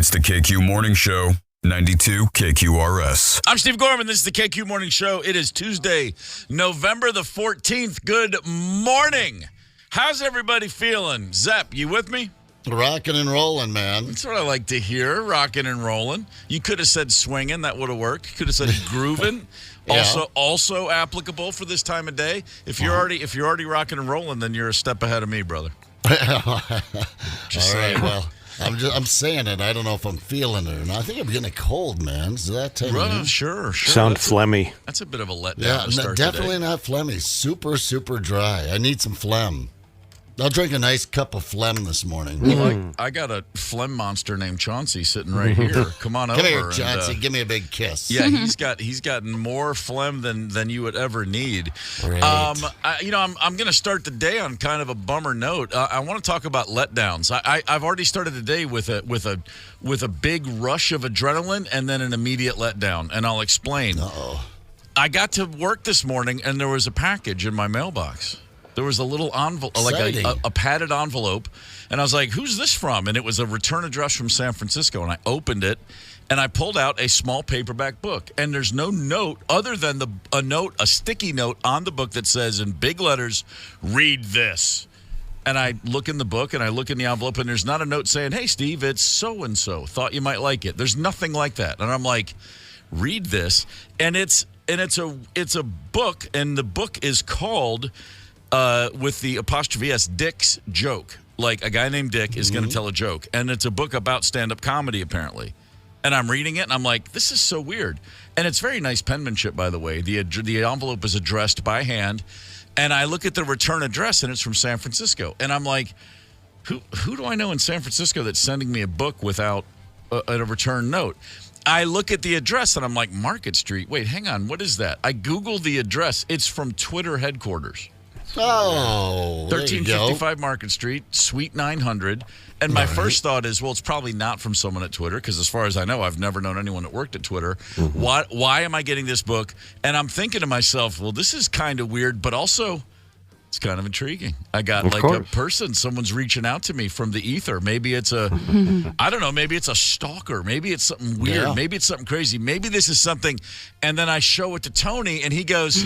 It's the KQ Morning Show, 92 KQRS. I'm Steve Gorman. This is the KQ Morning Show. It is Tuesday, November the 14th. Good morning. How's everybody feeling? Zepp, you with me? Rocking and rolling, man. That's what I like to hear, rocking and rolling. You could have said swinging. That would have worked. You could have said grooving. Yeah. Also applicable for this time of day. If you're already rocking and rolling, then you're a step ahead of me, brother. All right, well, I'm saying it. I don't know if I'm feeling it or not. I think I'm getting a cold, man. Is that time of year? Sure. Sound phlegmy. That's a bit of a letdown Yeah, to start definitely today. not phlegmy. Super, super dry. I need some phlegm. I'll drink a nice cup of phlegm this morning. Well, I got a phlegm monster named Chauncey sitting right here. Come on over. Come here, and, Chauncey. Give me a big kiss. Yeah, he's gotten more phlegm than you would ever need. Great. I'm going to start the day on kind of a bummer note. I want to talk about letdowns. I've already started the day with a big rush of adrenaline and then an immediate letdown, and I'll explain. Uh-oh. I got to work this morning and there was a package in my mailbox. There was a little envelope, like a padded envelope, and I was like, who's this from? And it was a return address from San Francisco, and I opened it, and I pulled out a small paperback book, and there's no note other than a sticky note on the book that says in big letters, read this. And I look in the book, and I look in the envelope, and there's not a note saying, hey, Steve, it's so-and-so. Thought you might like it. There's nothing like that. And I'm like, read this. And it's a book, and the book is called... with the apostrophe S, Dick's Joke. Like a guy named Dick is going to tell a joke. And it's a book about stand-up comedy, apparently. And I'm reading it, and I'm like, this is so weird. And it's very nice penmanship, by the way. The envelope is addressed by hand. And I look at the return address, and it's from San Francisco. And I'm like, who do I know in San Francisco that's sending me a book without a return note? I look at the address, and I'm like, Market Street. Wait, hang on. What is that? I Googled the address. It's from Twitter headquarters. Oh, there you go. 1355 Market Street, Suite 900. And my first thought is, well, it's probably not from someone at Twitter, because as far as I know, I've never known anyone that worked at Twitter. Why am I getting this book? And I'm thinking to myself, well, this is kind of weird, but also it's kind of intriguing. I got a person, someone's reaching out to me from the ether. Maybe it's I don't know, maybe it's a stalker. Maybe it's something weird. Yeah. Maybe it's something crazy. Maybe this is something. And then I show it to Tony, and he goes,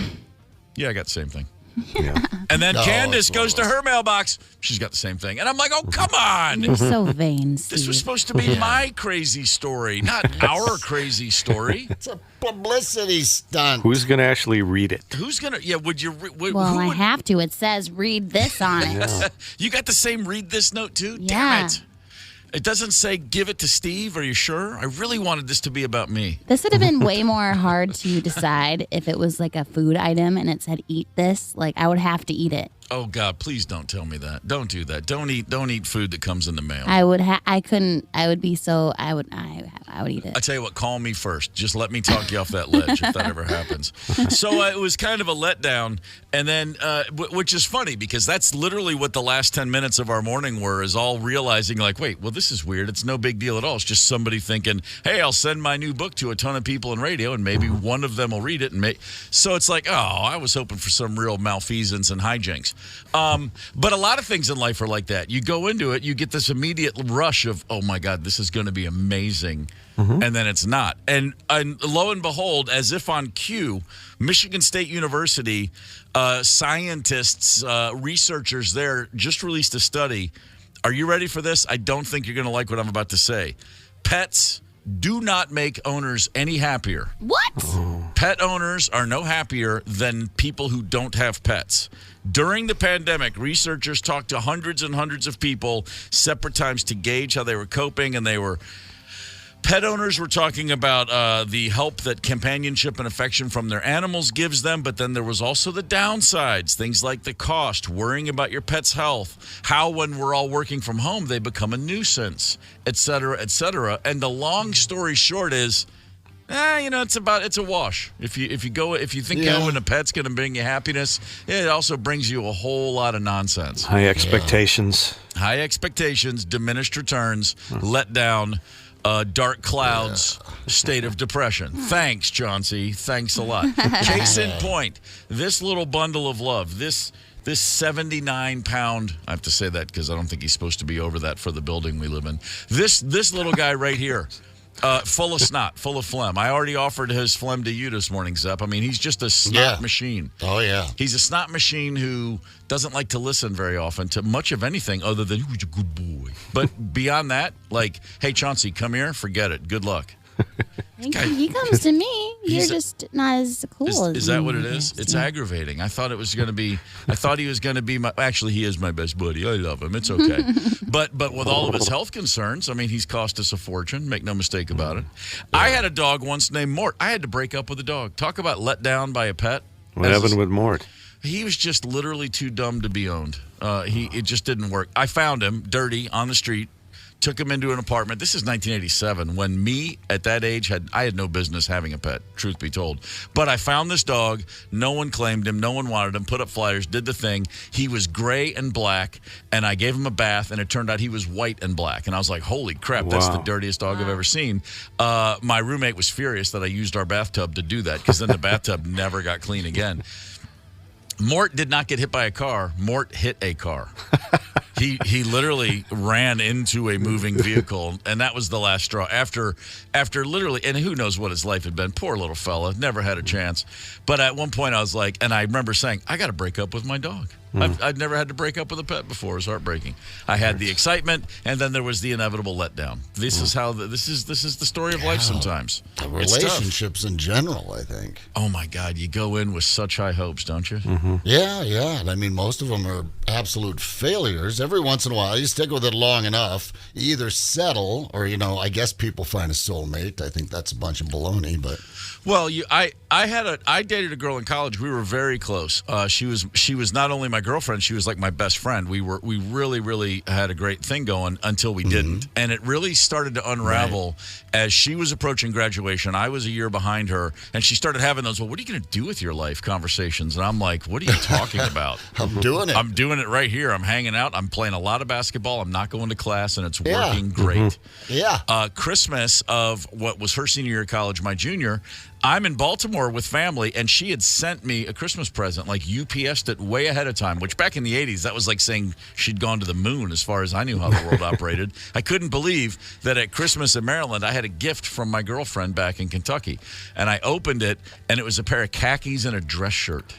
yeah, I got the same thing. Yeah. And then Candace goes to her mailbox. She's got the same thing. And I'm like, oh, come on. You're so vain, Steve. This was supposed to be my crazy story, not our crazy story. It's a publicity stunt. Who's going to actually read it? Who's going to, would you, Well, I have to. It says read this on it. You got the same read this note too? Yeah. Damn it. It doesn't say give it to Steve. Are you sure? I really wanted this to be about me. This would have been way more hard to decide if it was like a food item and it said eat this. Like, I would have to eat it. Oh God, please don't tell me that. Don't do that. Don't eat food that comes in the mail. I would I would eat it. I tell you what, call me first. Just let me talk you off that ledge if that ever happens. So it was kind of a letdown, and then which is funny because that's literally what the last 10 minutes of our morning were, is all realizing like, wait, well, this is weird. It's no big deal at all. It's just somebody thinking, hey, I'll send my new book to a ton of people in radio, and maybe one of them will read it. So it's like, oh, I was hoping for some real malfeasance and hijinks. But a lot of things in life are like that. You go into it, you get this immediate rush of, oh my God, this is going to be amazing. And then it's not. And lo and behold, as if on cue, Michigan State University scientists, researchers there just released a study. Are you ready for this? I don't think you're going to like what I'm about to say. Pets do not make owners any happier. What? Pet owners are no happier than people who don't have pets. During the pandemic, researchers talked to hundreds and hundreds of people separate times to gauge how they were coping, and pet owners were talking about the help that companionship and affection from their animals gives them, but then there was also the downsides, things like the cost, worrying about your pet's health, how when we're all working from home, they become a nuisance, et cetera, et cetera. And the long story short is, it's a wash. If you think having a pet's going to bring you happiness, it also brings you a whole lot of nonsense. High expectations. High expectations, diminished returns, let down, dark clouds, state of depression. Thanks, Chauncey. Thanks a lot. Case in point, this little bundle of love, this This 79-pound, I have to say that because I don't think he's supposed to be over that for the building we live in. This little guy right here, full of snot, full of phlegm. I already offered his phlegm to you this morning, Zepp. I mean, he's just a snot machine. Oh, yeah. He's a snot machine who doesn't like to listen very often to much of anything other than, who's a good boy. But beyond that, like, hey, Chauncey, come here, forget it. Good luck. He comes to me. You're just not as cool as Is that what it me. is? It's aggravating. I thought he was going to be my, actually, he is my best buddy. I love him. It's okay. But with all of his health concerns, I mean, he's cost us a fortune. Make no mistake about it. Yeah. I had a dog once named Mort. I had to break up with a dog. Talk about let down by a pet. What happened with Mort? He was just literally too dumb to be owned. It just didn't work. I found him dirty on the street. Took him into an apartment. This is 1987 when me at that age I had no business having a pet, truth be told. But I found this dog. No one claimed him. No one wanted him. Put up flyers, did the thing. He was gray and black, and I gave him a bath, and it turned out he was white and black. And I was like, holy crap, that's the dirtiest dog I've ever seen. My roommate was furious that I used our bathtub to do that because then the bathtub never got clean again. Mort did not get hit by a car. Mort hit a car. He literally ran into a moving vehicle, and that was the last straw. After literally, and who knows what his life had been. Poor little fella, never had a chance. But at one point I was like, and I remember saying, I got to break up with my dog. I've never had to break up with a pet before. It was heartbreaking. I had the excitement, and then there was the inevitable letdown. This is how this is the story of life sometimes. Relationships in general, I think. Oh my God, you go in with such high hopes, don't you? Mm-hmm. Yeah. And I mean, most of them are absolute failures. Every once in a while, you stick with it long enough, you either settle or, I guess people find a soulmate. I think that's a bunch of baloney, but. Well, I dated a girl in college. We were very close. She was not only my girlfriend, she was like my best friend. We really, really had a great thing going until we didn't. And it really started to unravel as she was approaching graduation. I was a year behind her, and she started having those, well, what are you going to do with your life conversations? And I'm like, what are you talking about? I'm doing it. I'm doing it right here. I'm hanging out. I'm playing a lot of basketball. I'm not going to class, and it's working great. Yeah. Christmas of what was her senior year of college, my junior, I'm in Baltimore with family, and she had sent me a Christmas present, like UPS'd it way ahead of time, which back in the 80s, that was like saying she'd gone to the moon as far as I knew how the world operated. I couldn't believe that at Christmas in Maryland, I had a gift from my girlfriend back in Kentucky. And I opened it, and it was a pair of khakis and a dress shirt.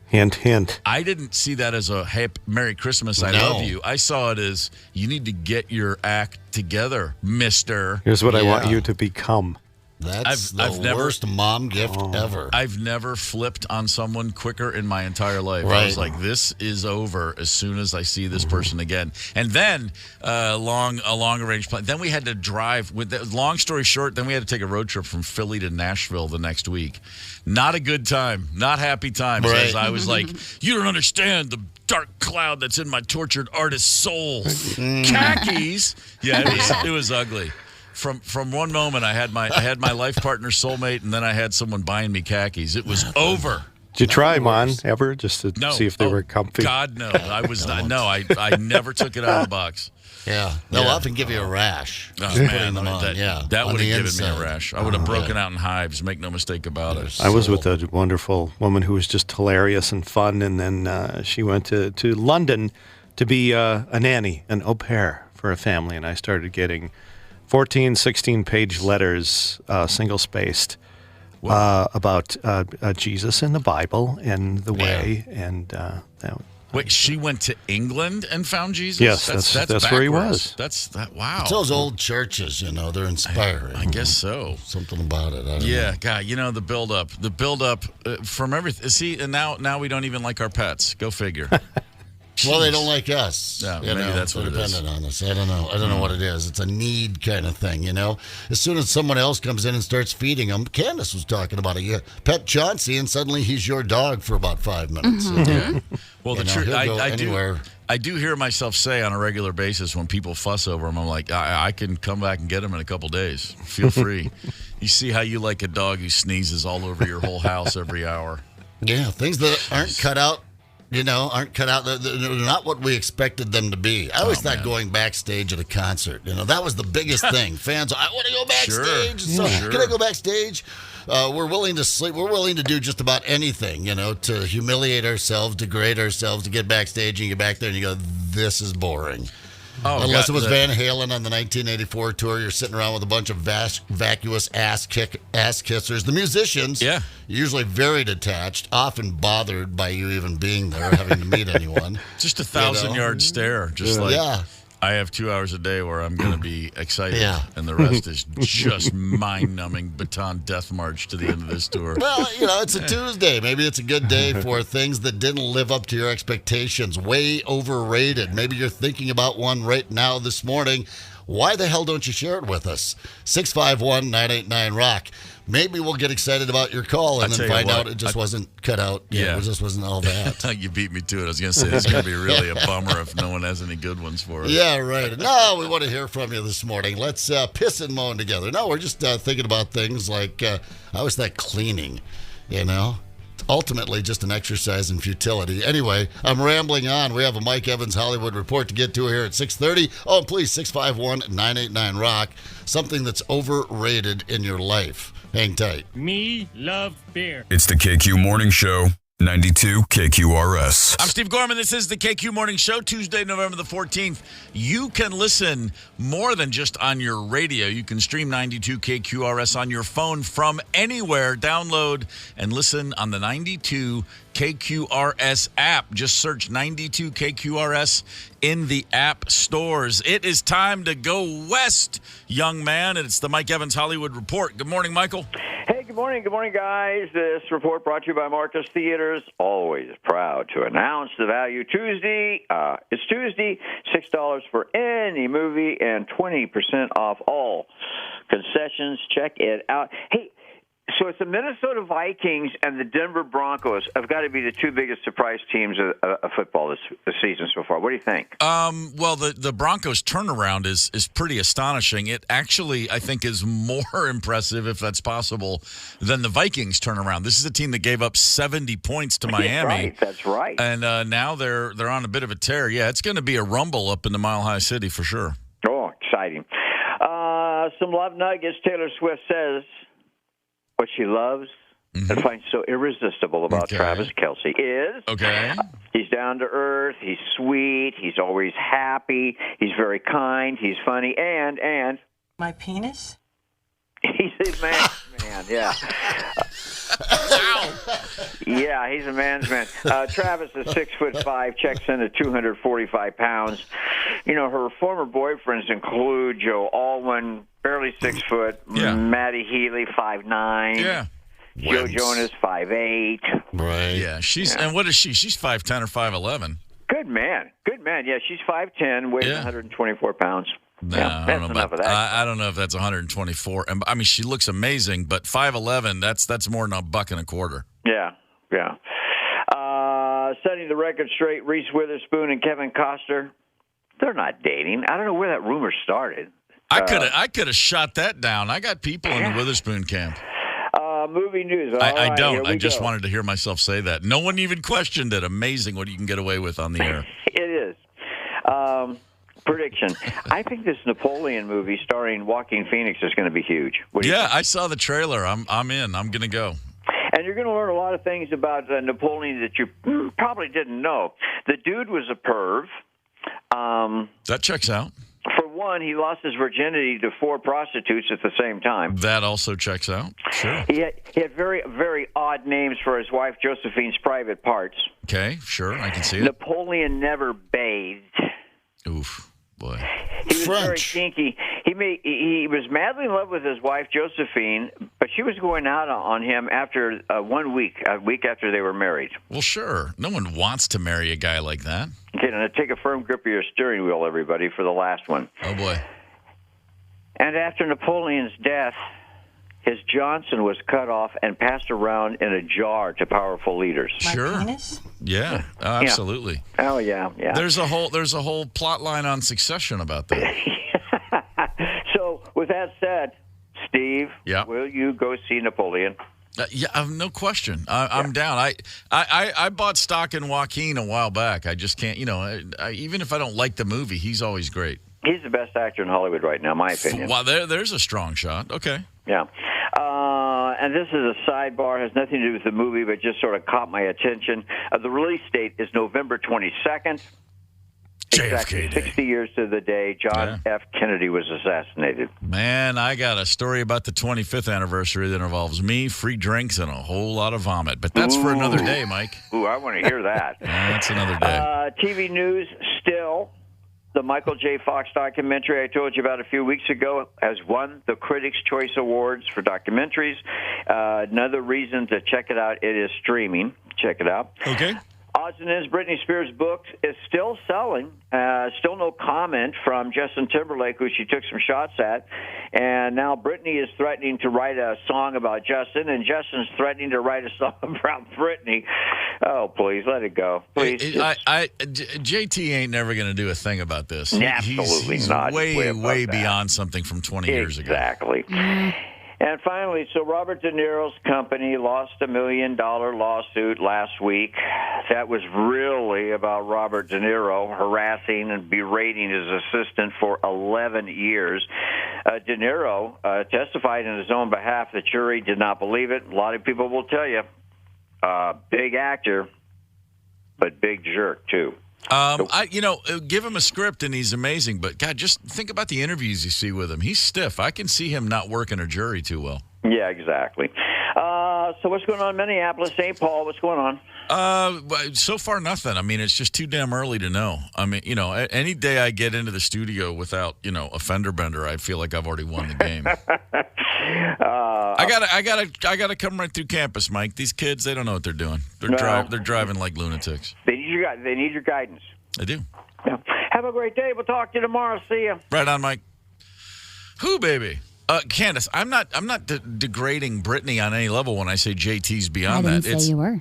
Hint, hint. I didn't see that as a hey, Merry Christmas, I love you. I saw it as you need to get your act together, mister. Here's what I want you to become. That's the worst mom gift ever. I've never flipped on someone quicker in my entire life. Right. I was like, this is over as soon as I see this person again. And then a long-range plan. Then we had to drive. Long story short, then we had to take a road trip from Philly to Nashville the next week. Not a good time. Not happy times. Right. As I was like, you don't understand the dark cloud that's in my tortured artist's soul. Khakis. Yeah, it was ugly. From one moment, I had my life partner, soulmate, and then I had someone buying me khakis. It was over. Did you try them on ever just to see if they were comfy? God, no. I was not. No, I never took it out of the box. Yeah. They'll often give you a rash. Oh, Putting man, them on. that On would the have given me inside. a rash. I would have broken out in hives. Make no mistake about it. I was with a wonderful woman who was just hilarious and fun, and then she went to London to be a nanny, an au pair for a family, and I started getting 14, 16-page letters, single-spaced, about Jesus and the Bible and the way. And Wait, she went to England and found Jesus? Yes, that's where he was. Wow. It's those old churches, they're inspiring. I guess so. Something about it. I don't know. God, the build-up from everything. See, and now we don't even like our pets. Go figure. Well, they don't like us. Yeah, maybe that's what it is. They're dependent on us. I don't know. I don't know what it is. It's a need kind of thing, As soon as someone else comes in and starts feeding them, Candace was talking about it. You pet Chauncey, and suddenly he's your dog for about 5 minutes. Yeah. Well, the truth, anywhere. I do hear myself say on a regular basis when people fuss over him, I'm like, I can come back and get him in a couple days. Feel free. You see how you like a dog who sneezes all over your whole house every hour. Yeah, things that aren't cut out. Aren't cut out. They're not what we expected them to be. I always thought going backstage at a concert, that was the biggest thing. Fans, I want to go backstage. Sure. Can I go backstage? We're willing to sleep. We're willing to do just about anything, to humiliate ourselves, degrade ourselves, to get backstage and get back there and you go, this is boring. Oh, Unless it was Van Halen on the 1984 tour, you're sitting around with a bunch of vacuous ass kissers. The musicians, usually very detached, often bothered by you even being there, having to meet anyone. Just a 1,000-yard stare, just I have 2 hours a day where I'm going to be excited, and the rest is just mind-numbing baton death march to the end of this tour. Well, it's a Tuesday. Maybe it's a good day for things that didn't live up to your expectations. Way overrated. Maybe you're thinking about one right now this morning. Why the hell don't you share it with us? 651-989-ROCK. Maybe we'll get excited about your call and then find out it just wasn't cut out. It just wasn't all that. You beat me to it. I was going to say it's going to be really a bummer if no one has any good ones for us. Yeah, right. No, we want to hear from you this morning. Let's piss and moan together. No, we're just thinking about things like, how is that cleaning, Ultimately, just an exercise in futility. Anyway, I'm rambling on. We have a Mike Evans Hollywood Report to get to here at 6:30. Oh, and please, 651-989-ROCK. Something that's overrated in your life. Hang tight. Me love beer. It's the KQ Morning Show, 92 KQRS. I'm Steve Gorman. This is the KQ Morning Show, Tuesday, November the 14th. You can listen more than just on your radio. You can stream 92 KQRS on your phone from anywhere. Download and listen on the 92 KQRS app. Just search 92 KQRS in the app stores. It is time to go west, young man. And it's the Mike Evans Hollywood Report. Good morning, Michael. Hey, good morning. Good morning, guys. This report brought to you by Marcus Theaters. Always proud to announce the Value Tuesday. It's Tuesday, $6 for any movie and 20% off all concessions. Check it out. Hey, so it's the Minnesota Vikings and the Denver Broncos have got to be the two biggest surprise teams of football this season so far. What do you think? Well, the Broncos turnaround is pretty astonishing. It actually, I think, is more impressive, if that's possible, than the Vikings turnaround. This is a team that gave up 70 points to Miami. That's right. And now they're on a bit of a tear. Yeah, it's going to be a rumble up in the Mile High City for sure. Oh, exciting. Some love nuggets. Taylor Swift says what she loves and finds so irresistible about Travis Kelce is he's down to earth, he's sweet, he's always happy, he's very kind, he's funny, and my penis? He's a man's man, yeah. Yeah, he's a man's man. Travis is 6'5", checks in at 245 pounds. Her former boyfriends include Joe Alwyn, barely 6 foot, Maddie Healy, 5'9". Yeah. Joe Jonas, 5'8". Right. Yeah, and what is she? She's 5'10" or 5'11". Good man. Yeah, she's 5'10", weighs 124 pounds. No, yeah, that's enough of that. I don't know if that's 124. And I mean, she looks amazing, but 5'11", that's more than $1.25. Yeah. Setting the record straight, Reese Witherspoon and Kevin Costner, they're not dating. I don't know where that rumor started. I could have shot that down. I got people in the Witherspoon camp. Movie news. I don't. I just wanted to hear myself say that. No one even questioned it. Amazing what you can get away with on the air. It is. Prediction. I think this Napoleon movie starring Joaquin Phoenix is going to be huge. I saw the trailer. I'm in. I'm going to go. And you're going to learn a lot of things about Napoleon that you probably didn't know. The dude was a perv. That checks out. For one, he lost his virginity to 4 prostitutes at the same time. That also checks out. Sure. He had very, very odd names for his wife Josephine's private parts. Okay, sure. I can see it. Napoleon never bathed. Oof. Boy. He was very kinky. He was madly in love with his wife Josephine, but she was going out on him after a week after they were married. Well, sure. No one wants to marry a guy like that. Okay, now take a firm grip of your steering wheel, everybody, for the last one. Oh boy. And after Napoleon's death, his Johnson was cut off and passed around in a jar to powerful leaders. Sure. My penis? Yeah, absolutely. Oh yeah. There's a whole plot line on Succession about that. So, with that said, Steve, will you go see Napoleon? No question. I'm down. I bought stock in Joaquin a while back. I just can't. Even if I don't like the movie, he's always great. He's the best actor in Hollywood right now, my opinion. Well, there's a strong shot. Okay. Yeah. and this is a sidebar, has nothing to do with the movie, but just sort of caught my attention. The release date is November 22nd. Exactly JFK Day. 60 years to the day John F. Kennedy was assassinated. Man, I got a story about the 25th anniversary that involves me, free drinks, and a whole lot of vomit. But that's for another day, Mike. Ooh, I want to hear that. That's another day. TV news still. The Michael J. Fox documentary I told you about a few weeks ago has won the Critics' Choice Awards for documentaries. Another reason to check it out, it is streaming. Check it out. Okay. Odds and Ends, Britney Spears' book is still selling. Still no comment from Justin Timberlake, who she took some shots at. And now Britney is threatening to write a song about Justin, and Justin's threatening to write a song about Britney. Oh, please, let it go. Please. JT ain't never going to do a thing about this. Absolutely he's not. Way beyond something from 20 years ago. Exactly. And finally, so Robert De Niro's company lost $1 million lawsuit last week. That was really about Robert De Niro harassing and berating his assistant for 11 years. De Niro testified in his own behalf. The jury did not believe it. A lot of people will tell you, big actor, but big jerk, too. Give him a script and he's amazing. But, God, just think about the interviews you see with him. He's stiff. I can see him not working a jury too well. Yeah, exactly. So what's going on in Minneapolis, St. Paul? What's going on? So far, nothing. I mean, it's just too damn early to know. I mean, any day I get into the studio without, a fender bender, I feel like I've already won the game. I gotta come right through campus, Mike. These kids, they don't know what they're doing. They're driving like lunatics. They need your guidance. They do. Yeah. Have a great day. We'll talk to you tomorrow. See you. Right on, Mike. Who, baby? Candace, I'm not degrading Britney on any level when I say JT's beyond that. I didn't say you were.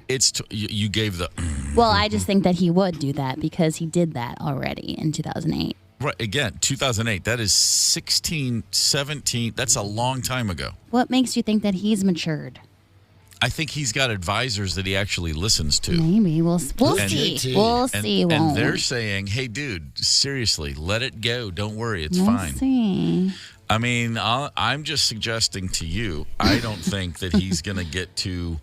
You gave the. Well, I just think that he would do that because he did that already in 2008. Right. Again, 2008. That is 16, 17. That's a long time ago. What makes you think that he's matured? I think he's got advisors that he actually listens to. Maybe. We'll see. We'll see. And they're saying, hey, dude, seriously, let it go. Don't worry. It's we'll fine. See. I mean, I'm just suggesting to you, I don't think that he's going to get too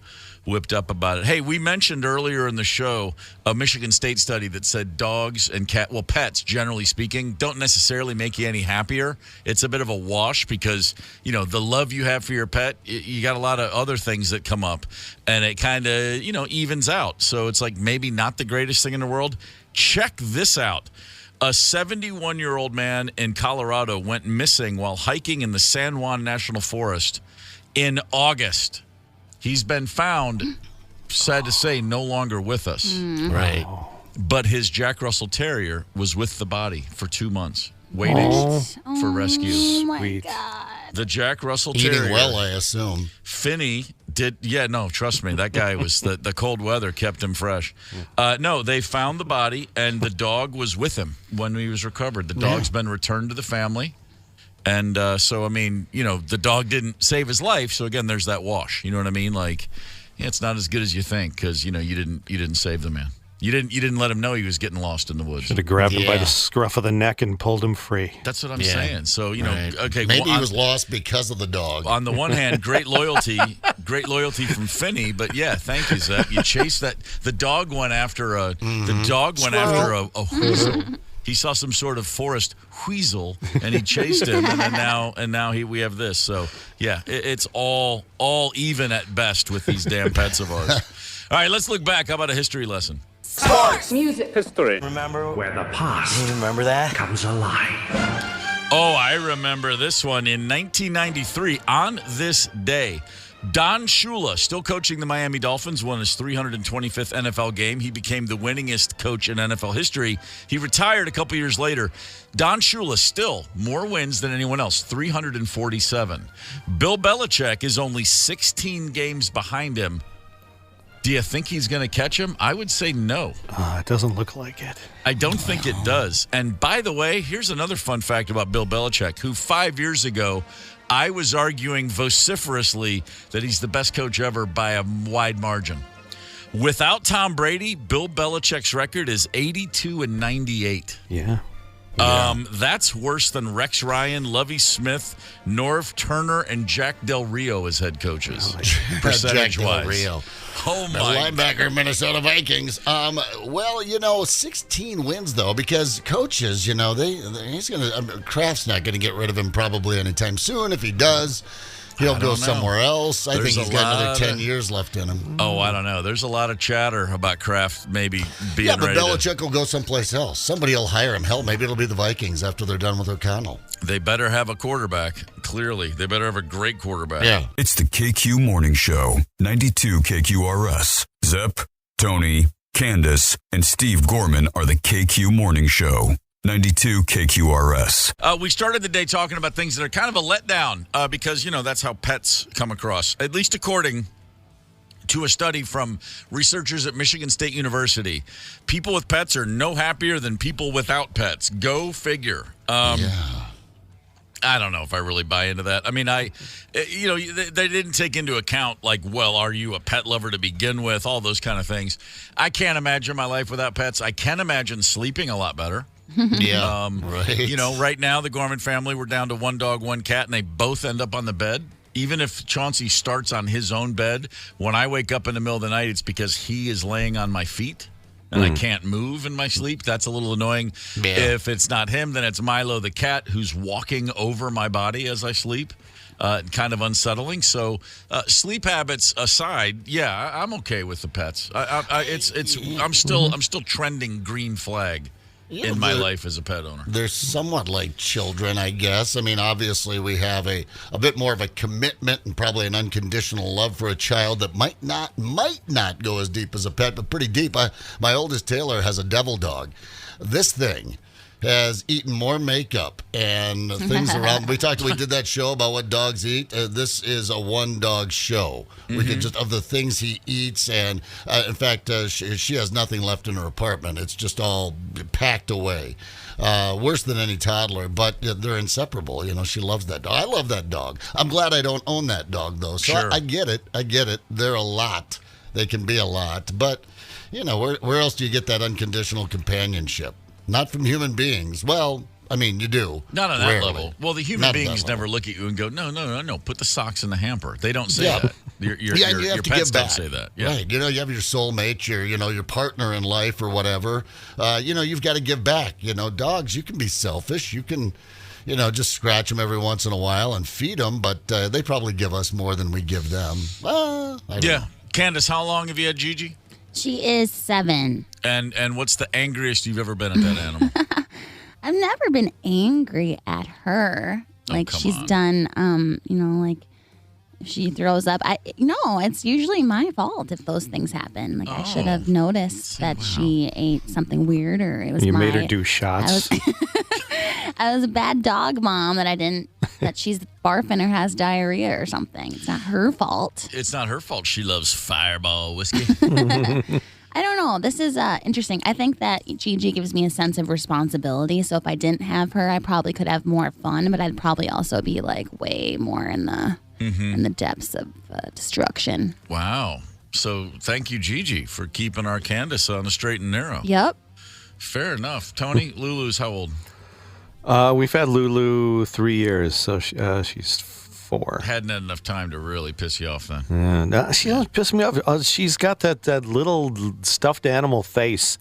whipped up about it. Hey, we mentioned earlier in the show a Michigan State study that said dogs and pets, generally speaking, don't necessarily make you any happier. It's a bit of a wash because, the love you have for your pet, you got a lot of other things that come up, and it kind of, evens out. So it's like maybe not the greatest thing in the world. Check this out. A 71-year-old man in Colorado went missing while hiking in the San Juan National Forest in August. He's been found, sad to say, no longer with us. Right. But his Jack Russell Terrier was with the body for 2 months, waiting for rescue. Oh, my God. The Jack Russell Terrier. Eating well, I assume. Finney did. Yeah, no, trust me. That guy was the cold weather kept him fresh. No, they found the body, and the dog was with him when he was recovered. The dog's been returned to the family. And so, I mean, the dog didn't save his life. So, again, there's that wash. You know what I mean? Like, it's not as good as you think because, you didn't save the man. You didn't let him know he was getting lost in the woods. Should have grabbed him by the scruff of the neck and pulled him free. That's what I'm saying. So, okay. Maybe he was lost because of the dog. On the one hand, great loyalty from Finney, but yeah, thank you, Zach. You chased that. The dog went after a weasel. He saw some sort of forest weasel, and he chased him, and now we have this. So yeah, it's all even at best with these damn pets of ours. All right, let's look back. How about a history lesson? Sports, music, history. Remember where the past comes alive. Oh, I remember this one. In 1993, on this day, Don Shula, still coaching the Miami Dolphins, won his 325th NFL game. He became the winningest coach in NFL history. He retired a couple years later. Don Shula still more wins than anyone else, 347. Bill Belichick is only 16 games behind him. Do you think he's going to catch him? I would say no. It doesn't look like it. I don't think it does. And by the way, here's another fun fact about Bill Belichick, who 5 years ago, I was arguing vociferously that he's the best coach ever by a wide margin. Without Tom Brady, Bill Belichick's record is 82-98. Yeah. That's worse than Rex Ryan, Lovie Smith, Norv Turner, and Jack Del Rio as head coaches, percentage-wise. Jack Del Rio. Oh, The my linebacker, Minnesota Vikings. 16 wins, though, because coaches, Kraft's not going to get rid of him probably anytime soon. If he does, he'll go somewhere else. I think he's got another 10 years left in him. Oh, I don't know. There's a lot of chatter about Kraft maybe being ready. ready. Yeah, but Belichick will go someplace else. Somebody will hire him. Hell, maybe it'll be the Vikings after they're done with O'Connell. They better have a quarterback, clearly. They better have a great quarterback. Yeah. It's the KQ Morning Show, 92 KQRS. Zep, Tony, Candace, and Steve Gorman are the KQ Morning Show. 92 KQRS. We started the day talking about things that are kind of a letdown because, that's how pets come across, at least according to a study from researchers at Michigan State University. People with pets are no happier than people without pets. Go figure. I don't know if I really buy into that. I mean, they didn't take into account, are you a pet lover to begin with? All those kind of things. I can't imagine my life without pets. I can imagine sleeping a lot better. Yeah, right. Right now, the Gorman family, we're down to 1 dog, 1 cat, and they both end up on the bed. Even if Chauncey starts on his own bed, when I wake up in the middle of the night, it's because he is laying on my feet. And I can't move in my sleep. That's a little annoying. Yeah. If it's not him, then it's Milo the cat who's walking over my body as I sleep. Kind of unsettling. So sleep habits aside, I'm okay with the pets. I'm still trending green flag in my life as a pet owner. They're somewhat like children, I guess. I mean, obviously we have a bit more of a commitment and probably an unconditional love for a child that might not go as deep as a pet, but pretty deep. My oldest Taylor has a devil dog. This thing has eaten more makeup and things around. We did that show about what dogs eat. This is a 1 dog show. We could just, of the things he eats. And in fact, she has nothing left in her apartment. It's just all packed away. Worse than any toddler, but they're inseparable. She loves that dog. I love that dog. I'm glad I don't own that dog, though. So sure. I get it. They're a lot. They can be a lot. But, where else do you get that unconditional companionship? Not from human beings. Well, I mean, you do. Not on that rarely. level. Well, the human beings never look at you and go, no, put the socks in the hamper. They don't say that. Your pets don't say that. Yeah. Right. You have your soulmate, your partner in life or whatever. You've got to give back. Dogs, you can be selfish. You can, just scratch them every once in a while and feed them, but they probably give us more than we give them. I don't know. Candace, how long have you had Gigi? She is 7. And what's the angriest you've ever been at that animal? I've never been angry at her. She's done, if she throws up. It's usually my fault if those things happen. I should have noticed that she ate something weird, or it was you made her do shots. I was a bad dog mom that she's barfing or has diarrhea or something. It's not her fault. It's not her fault. She loves Fireball whiskey. I don't know. This is interesting. I think that Gigi gives me a sense of responsibility. So if I didn't have her, I probably could have more fun, but I'd probably also be way more in the depths of destruction. Wow. So thank you, Gigi, for keeping our Candace on the straight and narrow. Yep. Fair enough. Tony, Lulu's how old? We've had Lulu 3 years, so she's 4. Hadn't had enough time to really piss you off then. No, she doesn't piss me off. She's got that little stuffed animal face.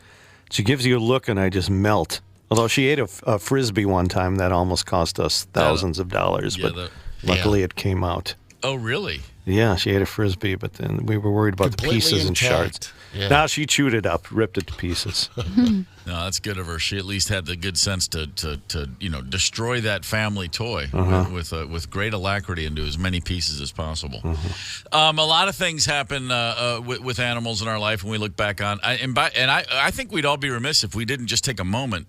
She gives you a look, and I just melt. Although she ate a Frisbee one time that almost cost us thousands of dollars, but luckily it came out. Oh, really? Yeah, she ate a Frisbee, but then we were worried about completely the pieces and shards. Yeah. Now she chewed it up, ripped it to pieces. No, that's good of her. She at least had the good sense to destroy that family toy with great alacrity and do as many pieces as possible. A lot of things happen with animals in our life when we look back on. I think we'd all be remiss if we didn't just take a moment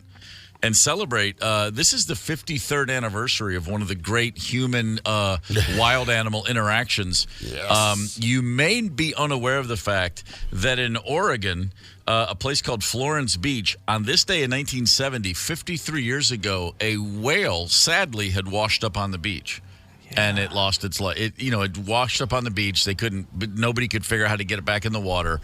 and celebrate. This is the 53rd anniversary of one of the great human wild animal interactions. Yes. You may be unaware of the fact that in Oregon, a place called Florence Beach, on this day in 1970, 53 years ago, a whale sadly had washed up on the beach. and it lost its life. It washed up on the beach. Nobody could figure out how to get it back in the water.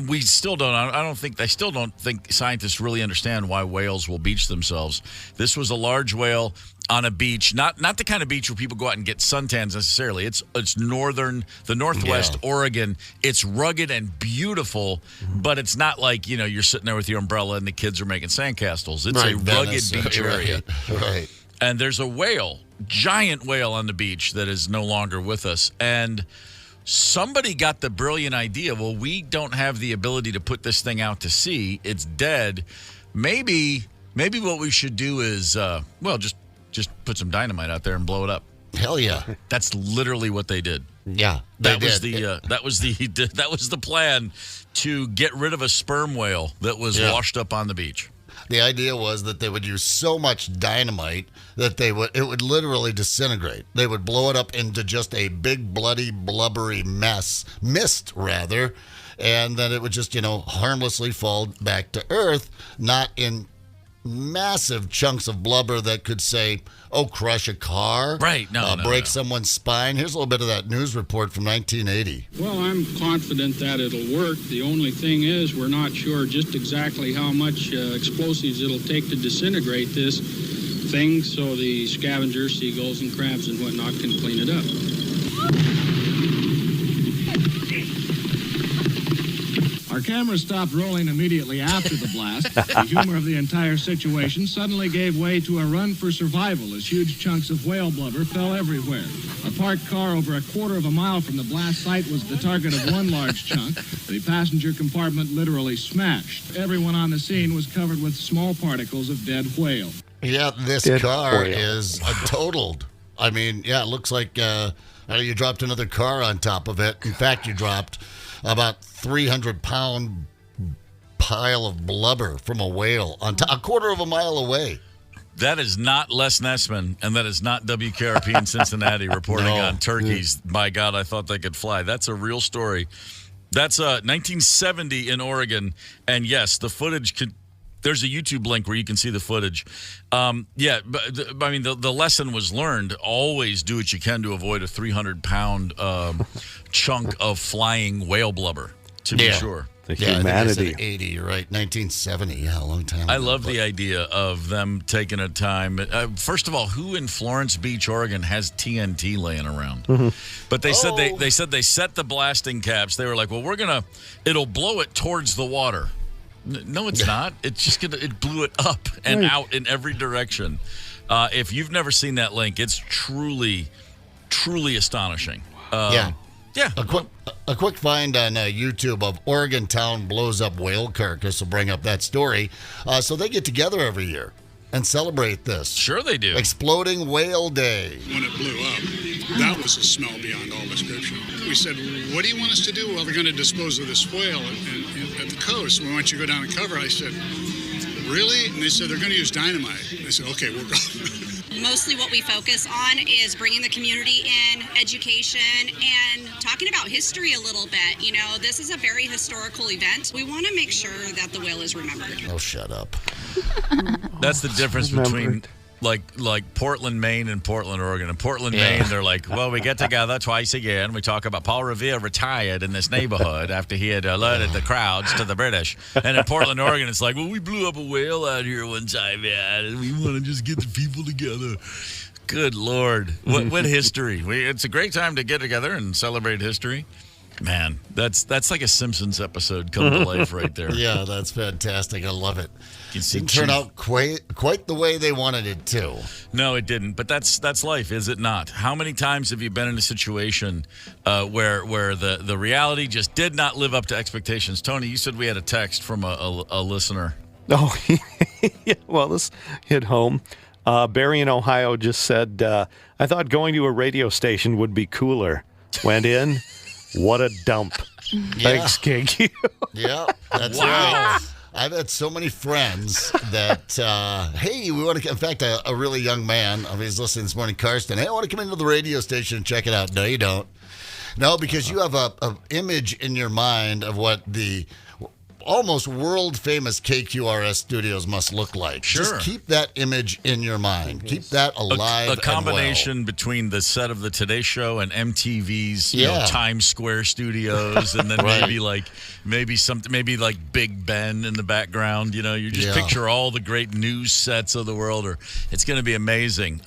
We still don't. I still don't think scientists really understand why whales will beach themselves. This was a large whale on a beach, not the kind of beach where people go out and get suntans necessarily. It's the Northwest Oregon. It's rugged and beautiful, but it's not like, you're sitting there with your umbrella and the kids are making sandcastles. It's a rugged beach area. Right. And there's a whale, giant whale on the beach that is no longer with us. And somebody got the brilliant idea, well, we don't have the ability to put this thing out to sea. It's dead. Maybe what we should do is, just put some dynamite out there and blow it up. Hell yeah. That's literally what they did. Yeah, that was the plan, to get rid of a sperm whale that was washed up on the beach. The idea was that they would use so much dynamite that it would literally disintegrate. They would blow it up into just a big, bloody, blubbery mist, and then it would just, harmlessly fall back to Earth, not in massive chunks of blubber that could say, crush a car, right? Break someone's spine. Here's a little bit of that news report from 1980. Well, I'm confident that it'll work. The only thing is we're not sure just exactly how much explosives it'll take to disintegrate this thing, so the scavengers, seagulls and crabs and whatnot can clean it up. Our camera stopped rolling immediately after the blast. The humor of the entire situation suddenly gave way to a run for survival as huge chunks of whale blubber fell everywhere. A parked car over a quarter of a mile from the blast site was the target of one large chunk. The passenger compartment literally smashed. Everyone on the scene was covered with small particles of dead whale. Yeah, this car is totaled. I mean, it looks like you dropped another car on top of it. In fact, you dropped about 300-pound pile of blubber from a whale a quarter of a mile away. That is not Les Nessman, and that is not WKRP in Cincinnati reporting on turkeys. My God, I thought they could fly. That's a real story. That's 1970 in Oregon, and yes, the footage could. There's a YouTube link where you can see the footage. But the lesson was learned. Always do what you can to avoid a 300-pound chunk of flying whale blubber, to be sure. The humanity. I think 80, you're right. 1970, a long time ago. I love the idea of them taking a time. First of all, who in Florence Beach, Oregon has TNT laying around? Mm-hmm. But they said they set the blasting caps. They were like, well, it'll blow it towards the water. No, it's not. It's just it blew it up and out in every direction. If you've never seen that link, it's truly, truly astonishing. Yeah. A quick find on YouTube of Oregon town blows up whale carcass will bring up that story. So they get together every year and celebrate this. Sure they do. Exploding Whale Day. When it blew up, that was a smell beyond all description. We said, what do you want us to do? Well, they're going to dispose of this whale at the coast. We want you to go down and cover. I said, really? And they said, they're going to use dynamite. I said, okay, we're going. Mostly what we focus on is bringing the community in, education, and talking about history a little bit. This is a very historical event. We want to make sure that the whale is remembered. Oh, shut up. That's the difference between like Portland, Maine and Portland, Oregon. In Portland, Maine, they're like, well, we get together twice a year and we talk about Paul Revere retired in this neighborhood after he had alerted the crowds to the British. And in Portland, Oregon, it's like, well, we blew up a whale out here one time, and we want to just get the people together. Good Lord. What history. It's a great time to get together and celebrate history. Man, that's like a Simpsons episode come to life right there. Yeah, that's fantastic. I love it. It turned out quite the way they wanted it to. No, it didn't. But that's life, is it not? How many times have you been in a situation where the reality just did not live up to expectations? Tony, you said we had a text from a listener. Oh, yeah. Well, this hit home. Barry in Ohio just said, I thought going to a radio station would be cooler. Went in. What a dump. Thanks, KQ. Yeah, that's right. I've had so many friends that, hey, we want to, in fact, a really young man, he's listening this morning, Karsten, hey, I want to come into the radio station and check it out. No, you don't. No, because you have a image in your mind of what almost world-famous KQRS studios must look like. Sure. Just keep that image in your mind. Keep that alive. A combination between the set of the Today Show and MTV's Times Square studios, and then maybe like Big Ben in the background. You just picture all the great news sets of the world. It's going to be amazing.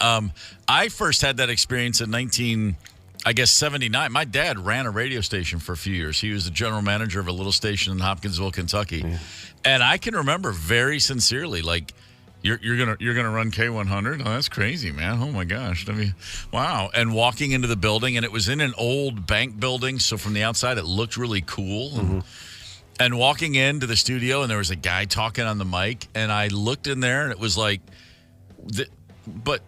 I first had that experience in 79. My dad ran a radio station for a few years. He was the general manager of a little station in Hopkinsville, Kentucky. Yeah. And I can remember very sincerely, like, you're gonna run K100? Oh, that's crazy, man. Oh my gosh. Wow. And walking into the building, and it was in an old bank building, so from the outside it looked really cool. Mm-hmm. And walking into the studio, and there was a guy talking on the mic, and I looked in there, and it was like, but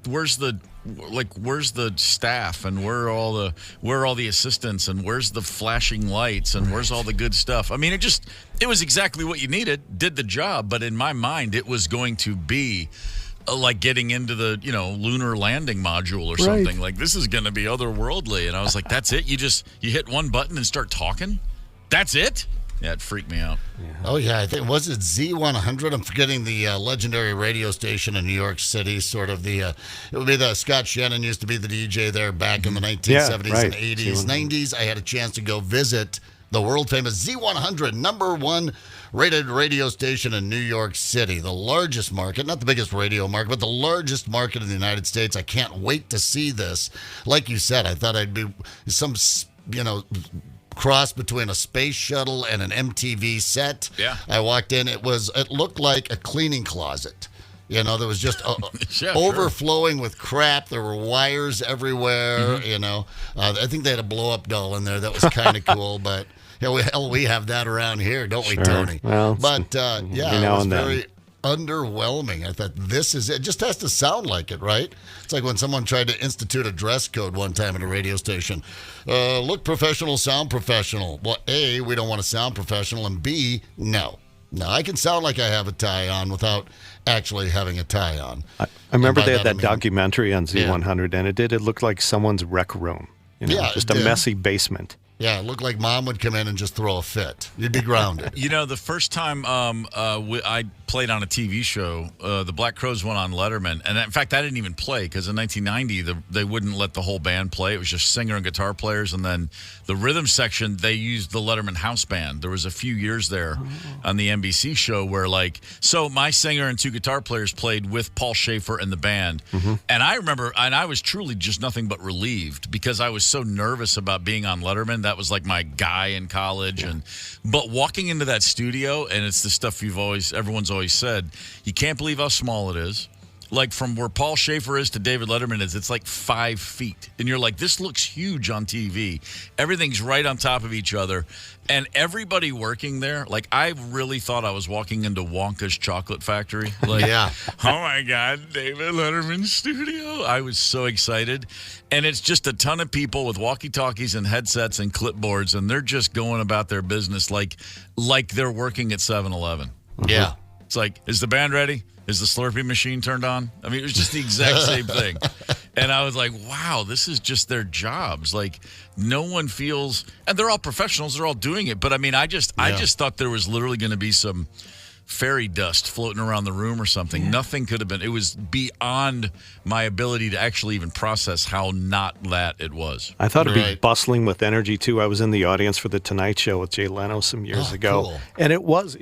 where's the staff, and where are all the assistants, and where's the flashing lights, and where's all the good stuff? I mean, it was exactly what you needed, did the job, but in my mind it was going to be like getting into the lunar landing module or something. Like, this is going to be otherworldly. And I was like, that's it? You hit one button and start talking? That's it? Yeah, it freaked me out. Yeah. Oh, yeah. I think, was it Z100? I'm forgetting the legendary radio station in New York City. Sort of it would be Scott Shannon used to be the DJ there back in the 1970s and 80s, 90s. I had a chance to go visit the world famous Z100, number one rated radio station in New York City. The largest market, not the biggest radio market, but the largest market in the United States. I can't wait to see this. Like you said, I thought I'd be some, cross between a space shuttle and an MTV set. Yeah. I walked in. It looked like a cleaning closet. There was just overflowing with crap. There were wires everywhere. Mm-hmm. I think they had a blow-up doll in there that was kind of cool. But we have that around here, don't we, Tony? Well, but it was very underwhelming. I thought, this is it. It just has to sound like it, right? It's like when someone tried to institute a dress code one time at a radio station. Look professional, sound professional. Well, A, we don't want to sound professional, and B, no, I can sound like I have a tie on without actually having a tie on. I remember they had that documentary on Z100, and it looked like someone's rec room. Just a messy basement. Yeah, it looked like Mom would come in and just throw a fit. You'd be grounded. The first time I played on a TV show, the Black Crowes went on Letterman. And in fact, I didn't even play because in 1990, they wouldn't let the whole band play. It was just singer and guitar players. And then the rhythm section, they used the Letterman house band. There was a few years there on the NBC show where, so my singer and two guitar players played with Paul Schaefer and the band. Mm-hmm. And I remember, I was truly just nothing but relieved because I was so nervous about being on Letterman. That was like my guy in college. Yeah. But walking into that studio, and it's the stuff everyone's always said, you can't believe how small it is. Like, from where Paul Schaefer is to David Letterman it's like 5 feet. And you're like, this looks huge on TV. Everything's right on top of each other. And everybody working there, I really thought I was walking into Wonka's Chocolate Factory. Oh my God, David Letterman's studio. I was so excited. And it's just a ton of people with walkie-talkies and headsets and clipboards, and they're just going about their business like they're working at 7-Eleven. Yeah. It's like, is the band ready? Is the Slurpee machine turned on? I mean, it was just the exact same thing. And I was like, wow, this is just their jobs. No one feels, and they're all professionals. They're all doing it. But I mean, I just thought there was literally going to be some fairy dust floating around the room or something. Yeah. Nothing could have been. It was beyond my ability to actually even process how not that it was. I thought it'd be bustling with energy too. I was in the audience for the Tonight Show with Jay Leno some years ago, cool. And it was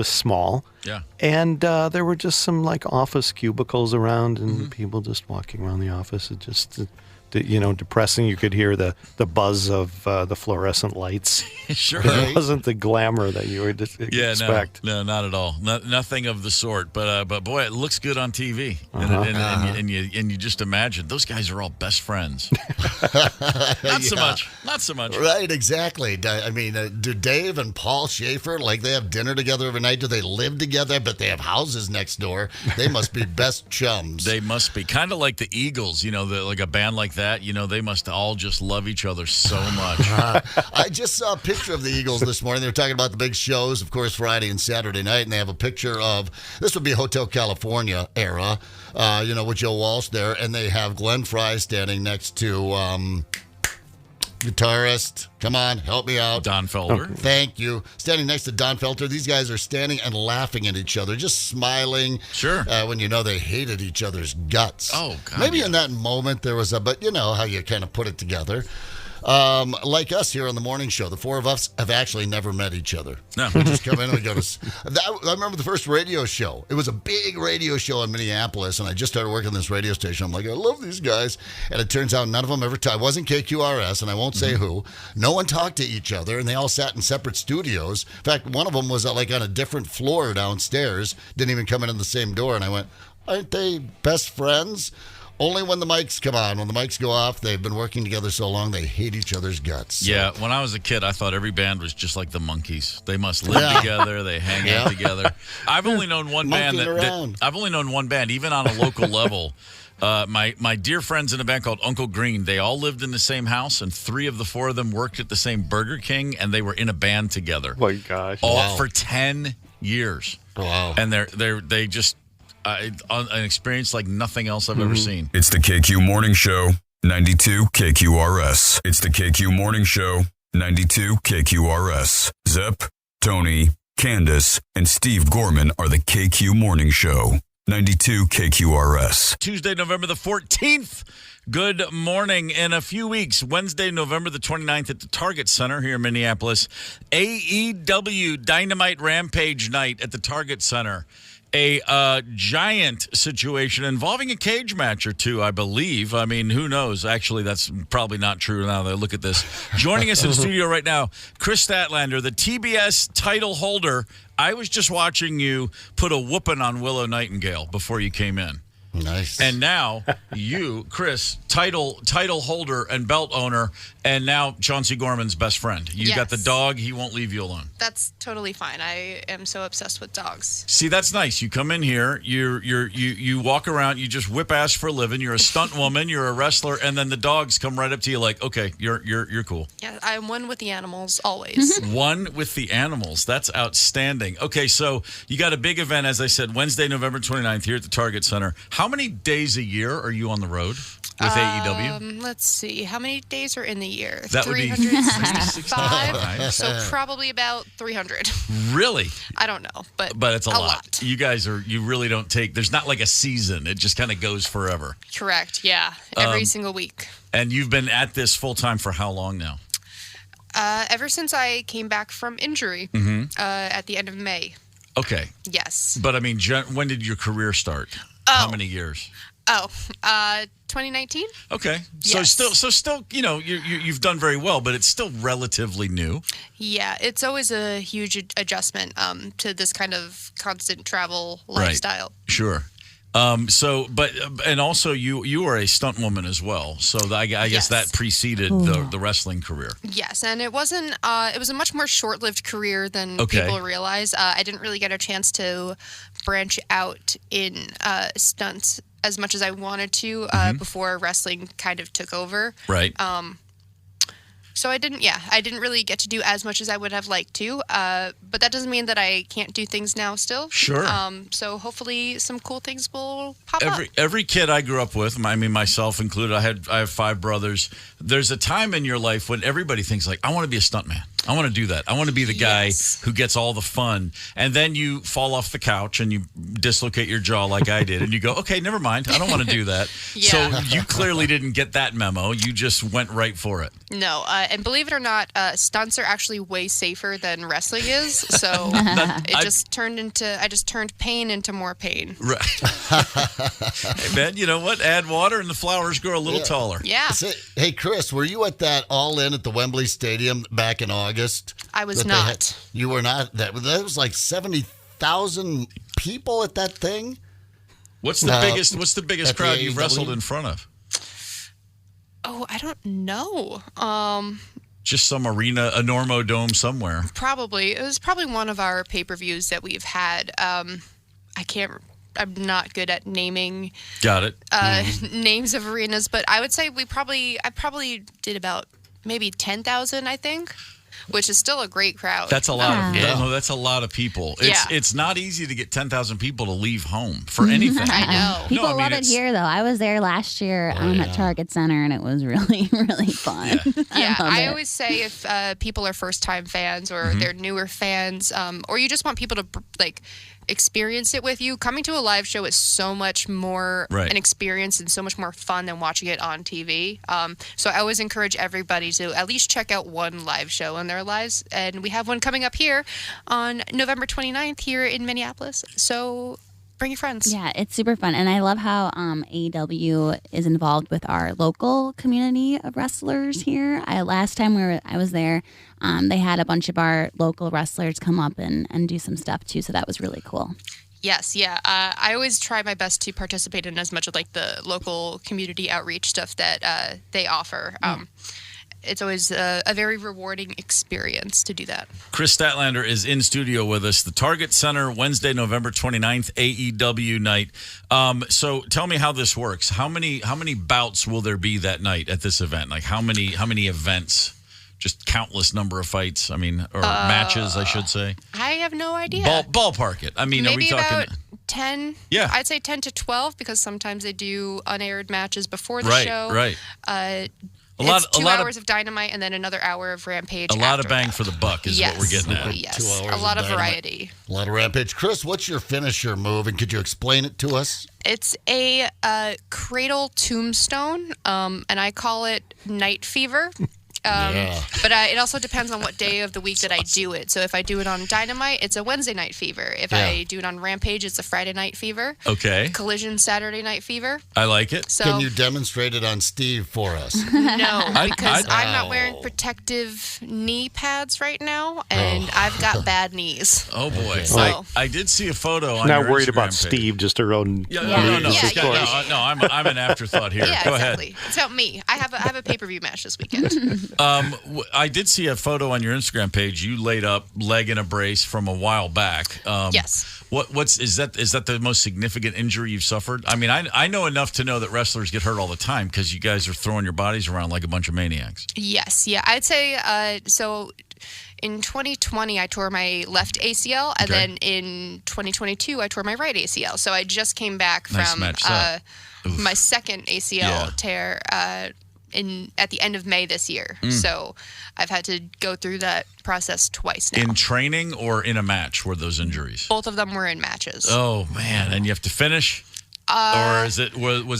small. Yeah, and there were just some office cubicles around, and people just walking around the office. It just. Depressing. You could hear the buzz of the fluorescent lights. Sure. It wasn't the glamour that you would expect. No, not at all. Nothing of the sort. But boy, it looks good on TV. And you just imagine those guys are all best friends. Not so much. Right, exactly. I mean, do Dave and Paul Schaefer, they have dinner together every night? Do they live together? But they have houses next door. They must be best chums. They must be. Kind of like the Eagles, like a band like that. They must all just love each other so much. I just saw a picture of the Eagles this morning. They were talking about the big shows, of course, Friday and Saturday night, and they have a picture of, this would be Hotel California era, with Joe Walsh there, and they have Glenn Frey standing next to guitarist. Come on, help me out. Don Felder. Thank you. Standing next to Don Felder, these guys are standing and laughing at each other, just smiling. Sure. When you know they hated each other's guts. Oh, God. Maybe in that moment there was but you know how you kind of put it together. Like us here on the morning show, the four of us have actually never met each other. No. We just come in and we go to... I remember the first radio show. It was a big radio show in Minneapolis, and I just started working this radio station. I'm like, I love these guys. And it turns out none of them ever talked. It wasn't KQRS, and I won't say who. No one talked to each other, and they all sat in separate studios. In fact, one of them was on a different floor downstairs, didn't even come in the same door, and I went, aren't they best friends? Only when the mics come on. When the mics go off, they've been working together so long, they hate each other's guts. So. Yeah, when I was a kid, I thought every band was just like the Monkees. They must live together. They hang out together. I've only known one band. I've only known one band, even on a local level. My dear friends in a band called Uncle Green, they all lived in the same house, and 3 of the 4 of them worked at the same Burger King, and they were in a band together. Oh, my gosh. All for 10 years. Wow. And they just... an experience like nothing else I've ever seen. It's the KQ Morning Show, 92 KQRS. It's the KQ Morning Show, 92 KQRS. Zep, Tony, Candace, and Steve Gorman are the KQ Morning Show, 92 KQRS. Tuesday, November the 14th. Good morning. In a few weeks, Wednesday, November the 29th at the Target Center here in Minneapolis, AEW Dynamite Rampage Night at the Target Center. A giant situation involving a cage match or two, I believe. I mean, who knows? Actually, that's probably not true now that I look at this. Joining us in the studio right now, Chris Statlander, the TBS title holder. I was just watching you put a whooping on Willow Nightingale before you came in. Nice. And now you, Chris, title holder and belt owner, and now Chauncey Gorman's best friend. You got the dog. He won't leave you alone. That's totally fine. I am so obsessed with dogs. See, that's nice. You come in here, you walk around, you just whip ass for a living. You're a stunt woman, you're a wrestler, and then the dogs come right up to you like, okay, you're cool. Yeah, I'm one with the animals always. One with the animals. That's outstanding. Okay, so you got a big event, as I said, Wednesday, November 29th here at the Target Center. How many days a year are you on the road with AEW? Let's see. How many days are in the year? That would be 365. So probably about 300. Really? I don't know, but it's a lot. You guys you really don't take. There's not like a season. It just kind of goes forever. Correct. Yeah. Every single week. And you've been at this full time for how long now? Ever since I came back from injury at the end of May. Okay. Yes. But I mean, when did your career start? How many years? 2019. Okay. Yes. So still, you know, you've done very well, but it's still relatively new. Yeah, it's always a huge adjustment to this kind of constant travel lifestyle. Right. Sure. And also you are a stunt woman as well. So I guess that preceded the wrestling career. Yes, and it wasn't. It was a much more short-lived career than people realize. I didn't really get a chance to branch out in stunts as much as I wanted to before wrestling kind of took over. Right. So I didn't really get to do as much as I would have liked to, but that doesn't mean that I can't do things now still. Sure. So hopefully some cool things will pop up. Every kid I grew up with, I mean myself included, I have 5 brothers. There's a time in your life when everybody thinks like, I want to be a stuntman. I want to do that. I want to be the guy who gets all the fun. And then you fall off the couch and you dislocate your jaw like I did. And you go, okay, never mind. I don't want to do that. So you clearly didn't get that memo. You just went right for it. No. And believe it or not, stunts are actually way safer than wrestling is. So I just turned pain into more pain. Right. Hey, man, you know what? Add water and the flowers grow a little taller. Yeah. Hey, Chris, were you at that All-In at the Wembley Stadium back in August? I was not. You were not? That was like 70,000 people at that thing? What's the biggest crowd you've wrestled in front of? Oh, I don't know. Just some arena, a Normo Dome somewhere. Probably. It was probably one of our pay-per-views that we've had. I'm not good at naming names of arenas, but I would say I probably did about maybe 10,000, I think. which is still a great crowd. That's a lot. That's a lot of people. It's not easy to get 10,000 people to leave home for anything. I know. People love it here, though. I was there last year at Target Center, and it was really, really fun. Yeah, I always say if people are first-time fans or they're newer fans, or you just want people to experience it with you, coming to a live show is so much more an experience and so much more fun than watching it on TV. So I always encourage everybody to at least check out one live show in their lives. And we have one coming up here on November 29th here in Minneapolis. So bring your friends. Yeah, it's super fun. And I love how AEW is involved with our local community of wrestlers here. Last time I was there, they had a bunch of our local wrestlers come up and do some stuff too. So that was really cool. Yes, yeah. I always try my best to participate in as much of the local community outreach stuff that they offer. It's always a very rewarding experience to do that. Chris Statlander is in studio with us. The Target Center, Wednesday, November 29th, AEW night. So tell me how this works. How many bouts will there be that night at this event? Like how many events? Just countless number of fights. I mean, or matches, I should say. I have no idea. Ballpark it. I mean, maybe are we talking about 10? Yeah, I'd say 10 to 12 because sometimes they do unaired matches before the show. Right. It's 2 hours of Dynamite and then another hour of Rampage. A lot of bang for the buck is what we're getting at. Yes, 2 hours a lot of variety. A lot of Rampage. Chris, what's your finisher move, and could you explain it to us? It's a cradle tombstone, and I call it Night Fever. But it also depends on what day of the week that I do it. So if I do it on Dynamite, it's a Wednesday Night Fever. If I do it on Rampage, it's a Friday Night Fever. Okay. Collision Saturday Night Fever. I like it. So, can you demonstrate it on Steve for us? No, because I'm not wearing protective knee pads right now, and I've got bad knees. Oh, boy. Okay. So, I did see a photo on Not your worried Instagram about page. Steve, just her own. No, I'm an afterthought here. Yeah, Go exactly. ahead. It's about me. I have a pay-per-view match this weekend. I did see a photo on your Instagram page. You laid up leg in a brace from a while back. Yes. Is that the most significant injury you've suffered? I mean, I know enough to know that wrestlers get hurt all the time because you guys are throwing your bodies around like a bunch of maniacs. Yes. Yeah. I'd say so. In 2020, I tore my left ACL, and then in 2022, I tore my right ACL. So I just came back from my second ACL tear at the end of May this year. So I've had to go through that process twice now. In training or in a match were those injuries? Both of them were in matches. Oh, man. And you have to finish? Or was it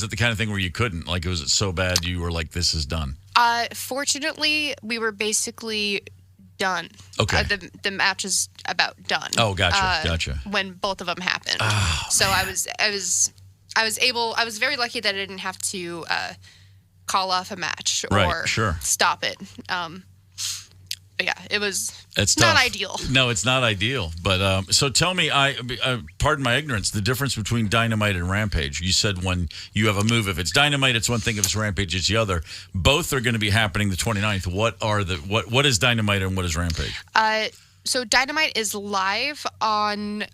the kind of thing where you couldn't? Like, was it so bad you were like, this is done? Fortunately, we were basically done. Okay. The match is about done. Oh, gotcha. When both of them happened. Oh, so man. I was very lucky that I didn't have to call off a match or stop it. But yeah, it's not ideal. No, it's not ideal. But so tell me, pardon my ignorance, the difference between Dynamite and Rampage. You said when you have a move, if it's Dynamite, it's one thing. If it's Rampage, it's the other. Both are going to be happening the 29th. What is Dynamite and what is Rampage? So Dynamite is live on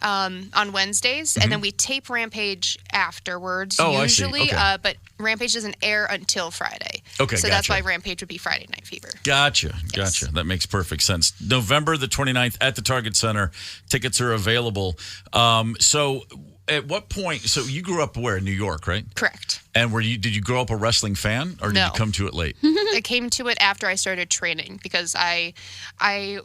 Wednesdays, and then we tape Rampage afterwards usually. I see. Okay. But Rampage doesn't air until Friday. Okay, so that's why Rampage would be Friday Night Fever. Gotcha. That makes perfect sense. November the 29th at the Target Center. Tickets are available. So at what point? So you grew up where? In New York, right? Correct. And did you grow up a wrestling fan, or did you come to it late? I came to it after I started training because I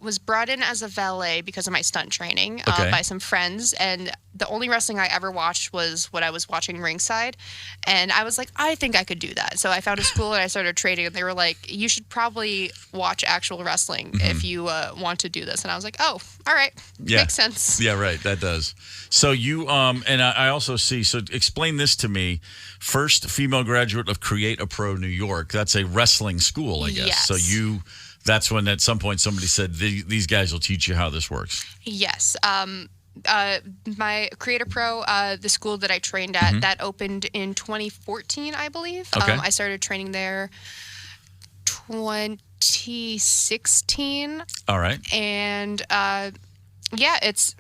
was brought in as a valet because of my stunt training by some friends, and the only wrestling I ever watched was what I was watching ringside, and I was like, I think I could do that. So I found a school and I started training, and they were like, you should probably watch actual wrestling if you want to do this. And I was like, oh, all right, makes sense. Yeah, right, that does. So you and I also see. So explain this to me. First female graduate of Create a Pro New York. That's a wrestling school, I guess. Yes. So that's when at some point somebody said, these guys will teach you how this works. Yes. My Create a Pro, the school that I trained at, that opened in 2014, I believe. Okay. I started training there 2016. All right. And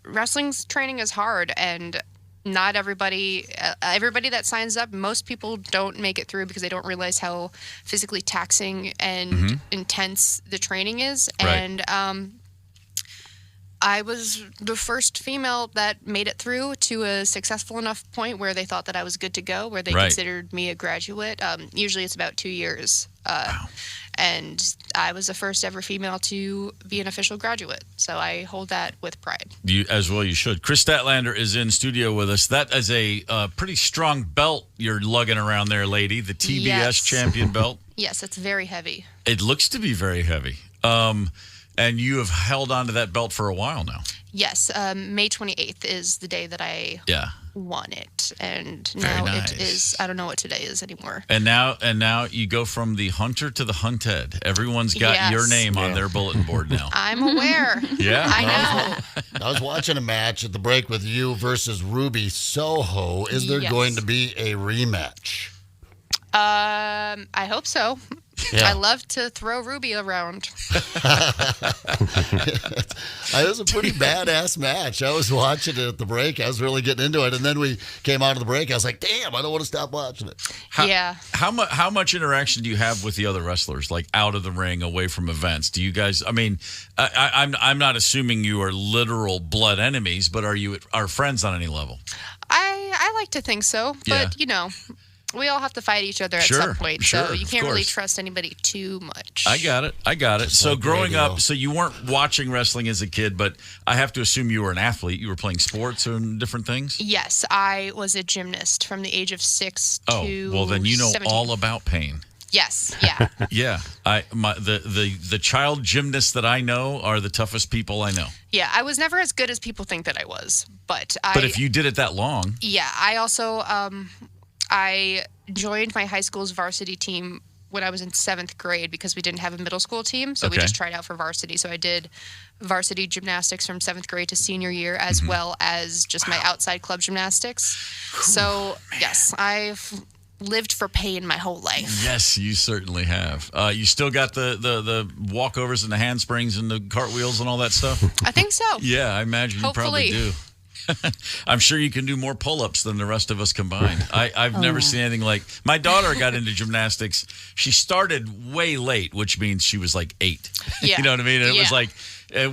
wrestling's training is hard, and not everybody that signs up, most people don't make it through because they don't realize how physically taxing and intense the training is. Right. And I was the first female that made it through to a successful enough point where they thought that I was good to go, where they considered me a graduate. Usually it's about 2 years. Wow. And I was the first ever female to be an official graduate. So I hold that with pride. You should. Chris Statlander is in studio with us. That is a pretty strong belt you're lugging around there, lady. The TBS champion belt. Yes, it's very heavy. It looks to be very heavy. And you have held on to that belt for a while now. Yes. May 28th is the day that I won it. And very now nice. It is, I don't know what today is anymore. And now you go from the hunter to the hunted. Everyone's got your name on their bulletin board now. I'm aware. Yeah. I know. I was watching a match at the break with you versus Ruby Soho. Is there going to be a rematch? I hope so. Yeah. I love to throw Ruby around. It was a pretty badass match. I was watching it at the break. I was really getting into it. And then we came out of the break. I was like, damn, I don't want to stop watching it. How much interaction do you have with the other wrestlers, like out of the ring, away from events? Do you guys, I mean, I'm not assuming you are literal blood enemies, but are friends on any level? I like to think so. But, you know, we all have to fight each other at some point. So you can't really trust anybody too much. I got it. So growing up, so you weren't watching wrestling as a kid, but I have to assume you were an athlete. You were playing sports and different things? Yes, I was a gymnast from the age of 6 to 17. Oh, well then you know all about pain. Yes, yeah. Yeah. The child gymnasts that I know are the toughest people I know. Yeah, I was never as good as people think that I was. But if you did it that long. Yeah, I also I joined my high school's varsity team when I was in 7th grade because we didn't have a middle school team. So we just tried out for varsity. So I did varsity gymnastics from 7th grade to senior year, as well as just my outside club gymnastics. So, yes, I've lived for pain my whole life. Yes, you certainly have. You still got the walkovers and the handsprings and the cartwheels and all that stuff? I think so. Yeah, I imagine you probably do. I'm sure you can do more pull-ups than the rest of us combined. I've never seen anything like. My daughter got into gymnastics. She started way late, which means she was like 8. Yeah. You know what I mean? And it was like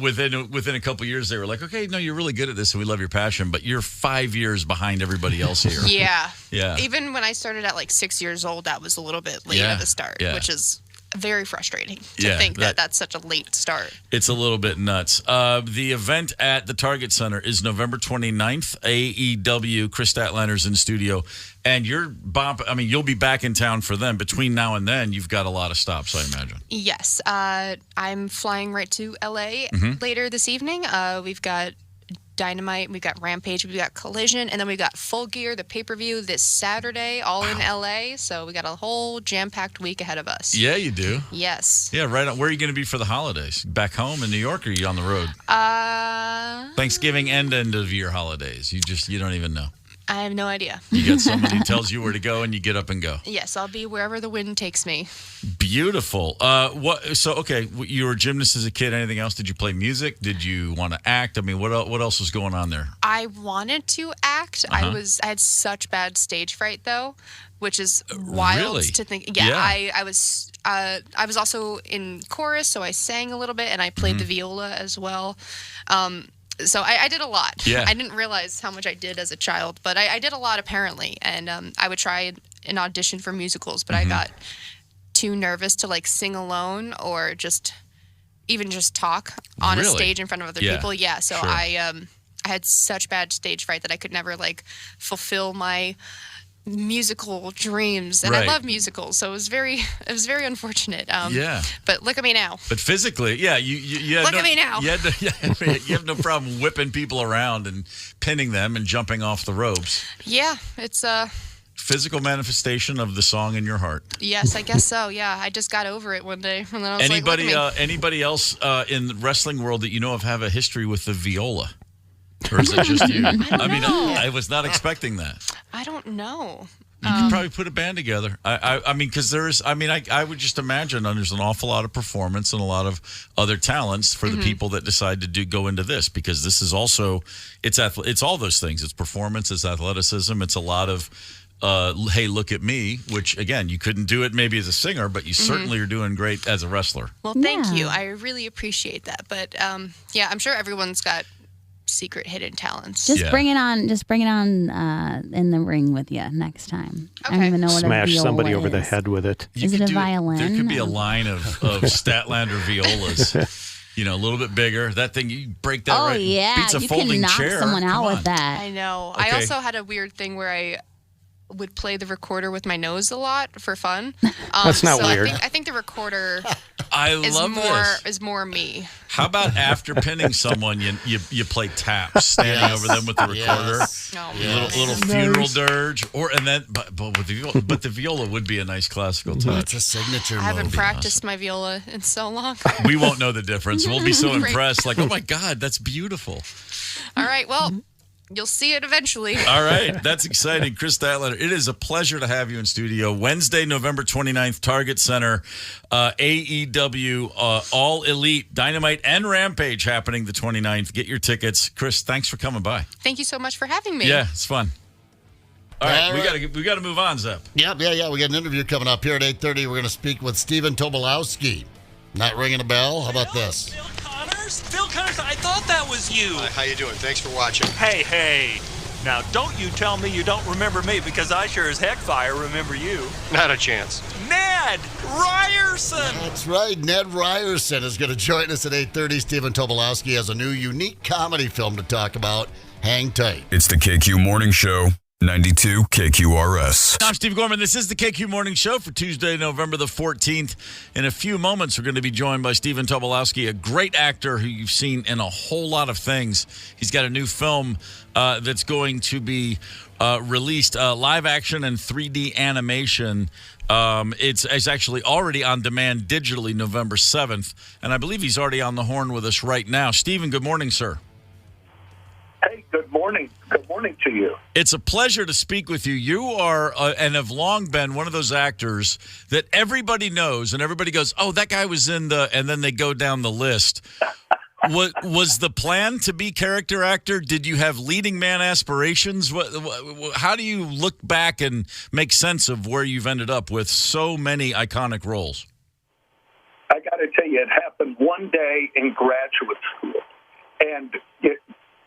within a couple of years, they were like, "Okay, no, you're really good at this, and we love your passion, but you're 5 years behind everybody else here." Yeah. Yeah. Even when I started at like 6 years old, that was a little bit late at the start, which is very frustrating to think that that's such a late start. It's a little bit nuts. The event at the Target Center is November 29th. AEW, Chris Statlander's in studio. And you'll be back in town for them. Between now and then, you've got a lot of stops, I imagine. Yes. I'm flying right to LA later this evening. We've got Dynamite, we've got Rampage, we've got Collision, and then we've got Full Gear, the pay-per-view this Saturday, all in LA. So we got a whole jam-packed week ahead of us. Yeah, you do. Yes. Yeah, right on. Where are you going to be for the holidays? Back home in New York, or are you on the road? Thanksgiving and end of year holidays. You don't even know. I have no idea. You get somebody who tells you where to go, and you get up and go. Yes, I'll be wherever the wind takes me. Beautiful. You were a gymnast as a kid. Anything else? Did you play music? Did you want to act? I mean, what else was going on there? I wanted to act. I had such bad stage fright, though, which is wild to think. Yeah. I was also in chorus, so I sang a little bit, and I played the viola as well. So I did a lot. Yeah. I didn't realize how much I did as a child, but I did a lot apparently. And I would try an audition for musicals, but I got too nervous to like sing alone or just talk on a stage in front of other people. Yeah. So I had such bad stage fright that I could never like fulfill my musical dreams, and I love musicals, so it was very unfortunate. But look at me now. But physically, you look at me now. You have no problem whipping people around and pinning them and jumping off the ropes. Yeah, it's a physical manifestation of the song in your heart. Yes, I guess so. Yeah, I just got over it one day, and then I was anybody else in the wrestling world that you know of have a history with the viola? Or is it just you? I mean, I was not expecting that. I don't know. You could probably put a band together. I mean, because I would just imagine there's an awful lot of performance and a lot of other talents for the people that decide to go into this, because this is also, it's all those things. It's performance, it's athleticism, it's a lot of, hey, look at me, which, again, you couldn't do it maybe as a singer, but you certainly are doing great as a wrestler. Well, thank you. I really appreciate that. But, yeah, I'm sure everyone's got secret hidden talents. Just bring it on in the ring with you next time. Okay. I don't even know what Smash a viola somebody is. over the head with it. Is it a violin? There could be a line of Statlander violas. A little bit bigger. That thing, you break that right. Oh, yeah. Beats a you folding can knock chair. someone out with that. I know. Okay. I also had a weird thing where I would play the recorder with my nose a lot for fun. That's not weird. I think the recorder is more me. How about after pinning someone, you play taps, standing over them with the recorder, little funeral dirge, but the viola would be a nice classical touch. It's a signature. I haven't practiced my viola in so long. We won't know the difference. We'll be so impressed, like, oh my God, that's beautiful. All right, well, you'll see it eventually. All right. That's exciting. Chris Statlander, it is a pleasure to have you in studio. Wednesday, November 29th, Target Center, AEW, All Elite, Dynamite, and Rampage happening the 29th. Get your tickets. Chris, thanks for coming by. Thank you so much for having me. Yeah, it's fun. All right. We got to move on, Zep. Yeah. We got an interview coming up here at 8:30. We're going to speak with Stephen Tobolowsky. Not ringing a bell? How about this? Phil Connors, I thought that was you. Hi, how you doing? Thanks for watching. Hey. Now, don't you tell me you don't remember me, because I sure as heck fire remember you. Not a chance. Ned Ryerson! That's right. Ned Ryerson is going to join us at 8:30. Stephen Tobolowsky has a new unique comedy film to talk about. Hang tight. It's the KQ Morning Show, 92 KQRS. I'm Steve Gorman. This is the KQ Morning Show for Tuesday, November the 14th. In a few moments, we're going to be joined by Stephen Tobolowsky, a great actor who you've seen in a whole lot of things. He's got a new film that's going to be released, live action and 3D animation. It's actually already on demand digitally November 7th, and I believe he's already on the horn with us right now. Stephen, good morning, sir. Hey, good morning. Good morning to you. It's a pleasure to speak with you. You are and have long been one of those actors that everybody knows, and everybody goes, oh, that guy was in the, and then they go down the list. Was the plan to be character actor? Did you have leading man aspirations? How do you look back and make sense of where you've ended up with so many iconic roles? I got to tell you, it happened one day in graduate school. And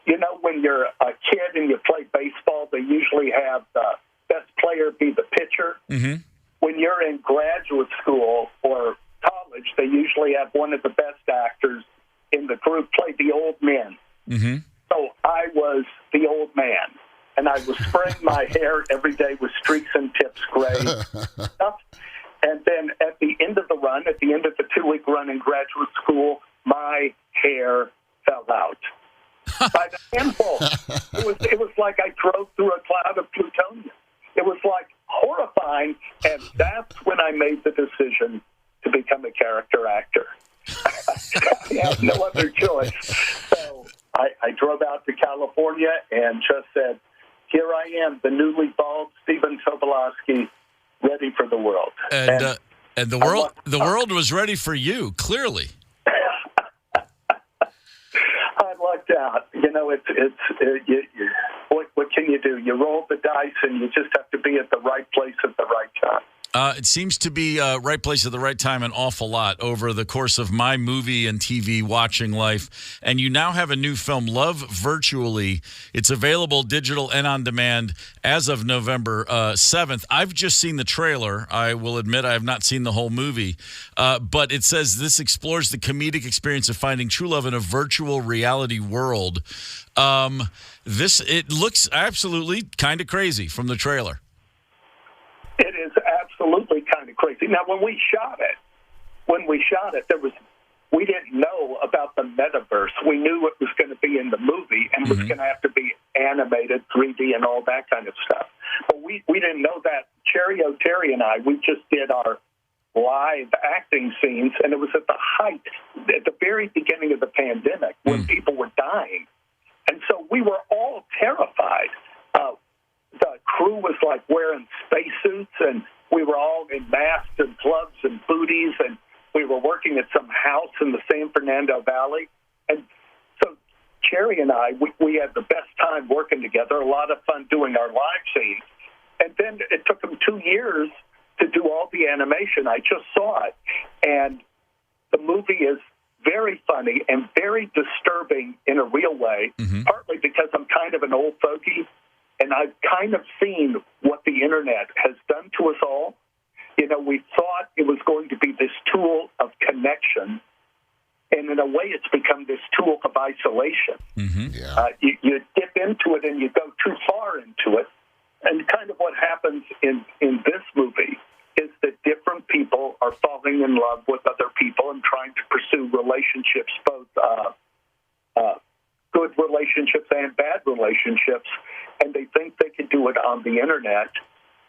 you know, when you're a kid and you play baseball, they usually have the best player be the pitcher. Mm-hmm. When you're in graduate school or college, they usually have one of the best actors in the group play the old men. Mm-hmm. So I was the old man, and I was spraying my hair every day with streaks and tips gray stuff. And then at the end of the run, at the end of the 2-week run in graduate school, my hair fell out. By the handful. It was like I drove through a cloud of plutonium. It was like horrifying, and that's when I made the decision to become a character actor. I had no other choice. So I drove out to California and just said, here I am, the newly bald Stephen Tobolowsky, ready for the world. And the world was ready for you, clearly. I lucked out. You know, what can you do? You roll the dice, and you just have to be at the right place at the right time. It seems to be right place at the right time an awful lot over the course of my movie and TV watching life. And you now have a new film, Love Virtually. It's available digital and on demand as of November 7th. I've just seen the trailer. I will admit I have not seen the whole movie. But it says this explores the comedic experience of finding true love in a virtual reality world. It looks absolutely kind of crazy from the trailer. It is absolutely kind of crazy. Now, when we shot it, we didn't know about the metaverse. We knew it was going to be in the movie and was going to have to be animated, 3D, and all that kind of stuff. But we didn't know that. Cherry O'Terry and I, we just did our live acting scenes, and it was at the height, at the very beginning of the pandemic, when people were dying. And so we were all terrified. the crew was like wearing spacesuits, and we were all in masks and gloves and booties, and we were working at some house in the San Fernando Valley. And so Cherry and I, we had the best time working together, a lot of fun doing our live scenes. And then it took them 2 years to do all the animation. I just saw it. And the movie is very funny and very disturbing in a real way, partly because I'm kind of an old fogey, and I've kind of seen what the internet has done to us all. You know, we thought it was going to be this tool of connection, and in a way it's become this tool of isolation. You dip into it and you go too far into it, and kind of what happens in this movie is that different people are falling in love with other people and trying to pursue relationships, both good relationships and bad relationships, and they think they can do it on the internet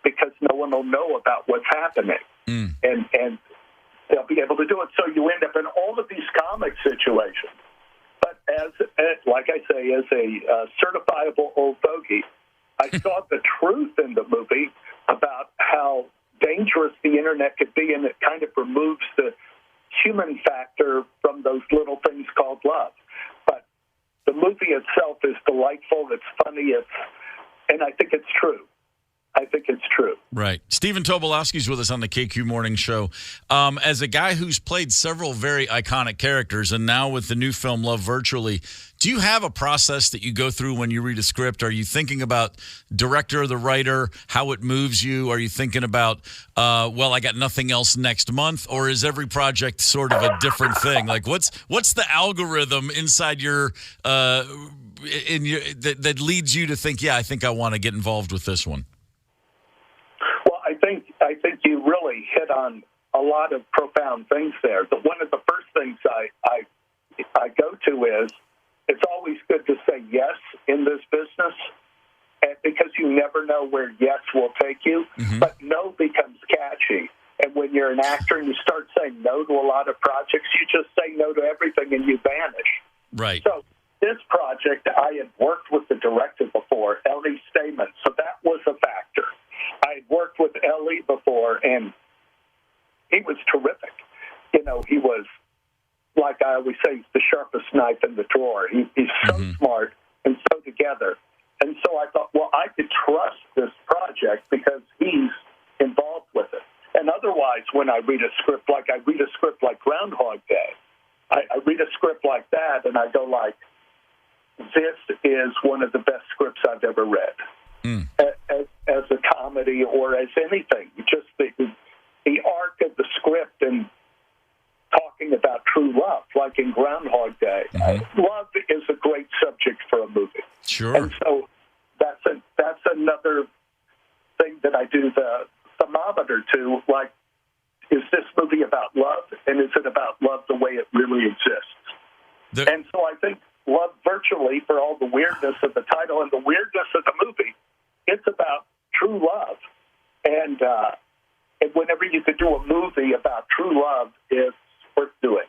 because no one will know about what's happening, and they'll be able to do it. So you end up in all of these comic situations. But like I say, as a certifiable old fogey, I saw the truth in the movie about how dangerous the internet could be, and it kind of removes the human factor from those little things called love. But the movie itself is delightful, it's funny, and I think it's true. I think it's true. Right. Stephen Tobolowsky's with us on the KQ Morning Show. As a guy who's played several very iconic characters, and now with the new film Love Virtually, do you have a process that you go through when you read a script? Are you thinking about director, the writer, how it moves you? Are you thinking about, I got nothing else next month? Or is every project sort of a different thing? Like, what's the algorithm inside your that leads you to think, I think I want to get involved with this one? I think you really hit on a lot of profound things there. But one of the first things I go to is it's always good to say yes in this business, because you never know where yes will take you. But no becomes catchy. And when you're an actor and you start saying no to a lot of projects, you just say no to everything and you vanish. Right. So this project, I had worked with the director before, Ellie Stamen, so that was a factor. I had worked with Ellie before, and he was terrific. You know, he was, like I always say, the sharpest knife in the drawer. He's so smart and so together. And so I thought, well, I could trust this project because he's involved with it. And otherwise, when I read a script like Groundhog Day, I read a script like that, and I go like, this is one of the best scripts I've ever read. As a comedy or as anything, just the arc of the script and talking about true love, like in Groundhog Day. Love is a great subject for a movie. Sure. And so that's another thing that I do the thermometer to, like, is this movie about love, and is it about love the way it really exists? And so I think Love Virtually, for all the weirdness of the title and the weirdness of the movie, it's about true love. And whenever you could do a movie about true love, it's worth doing.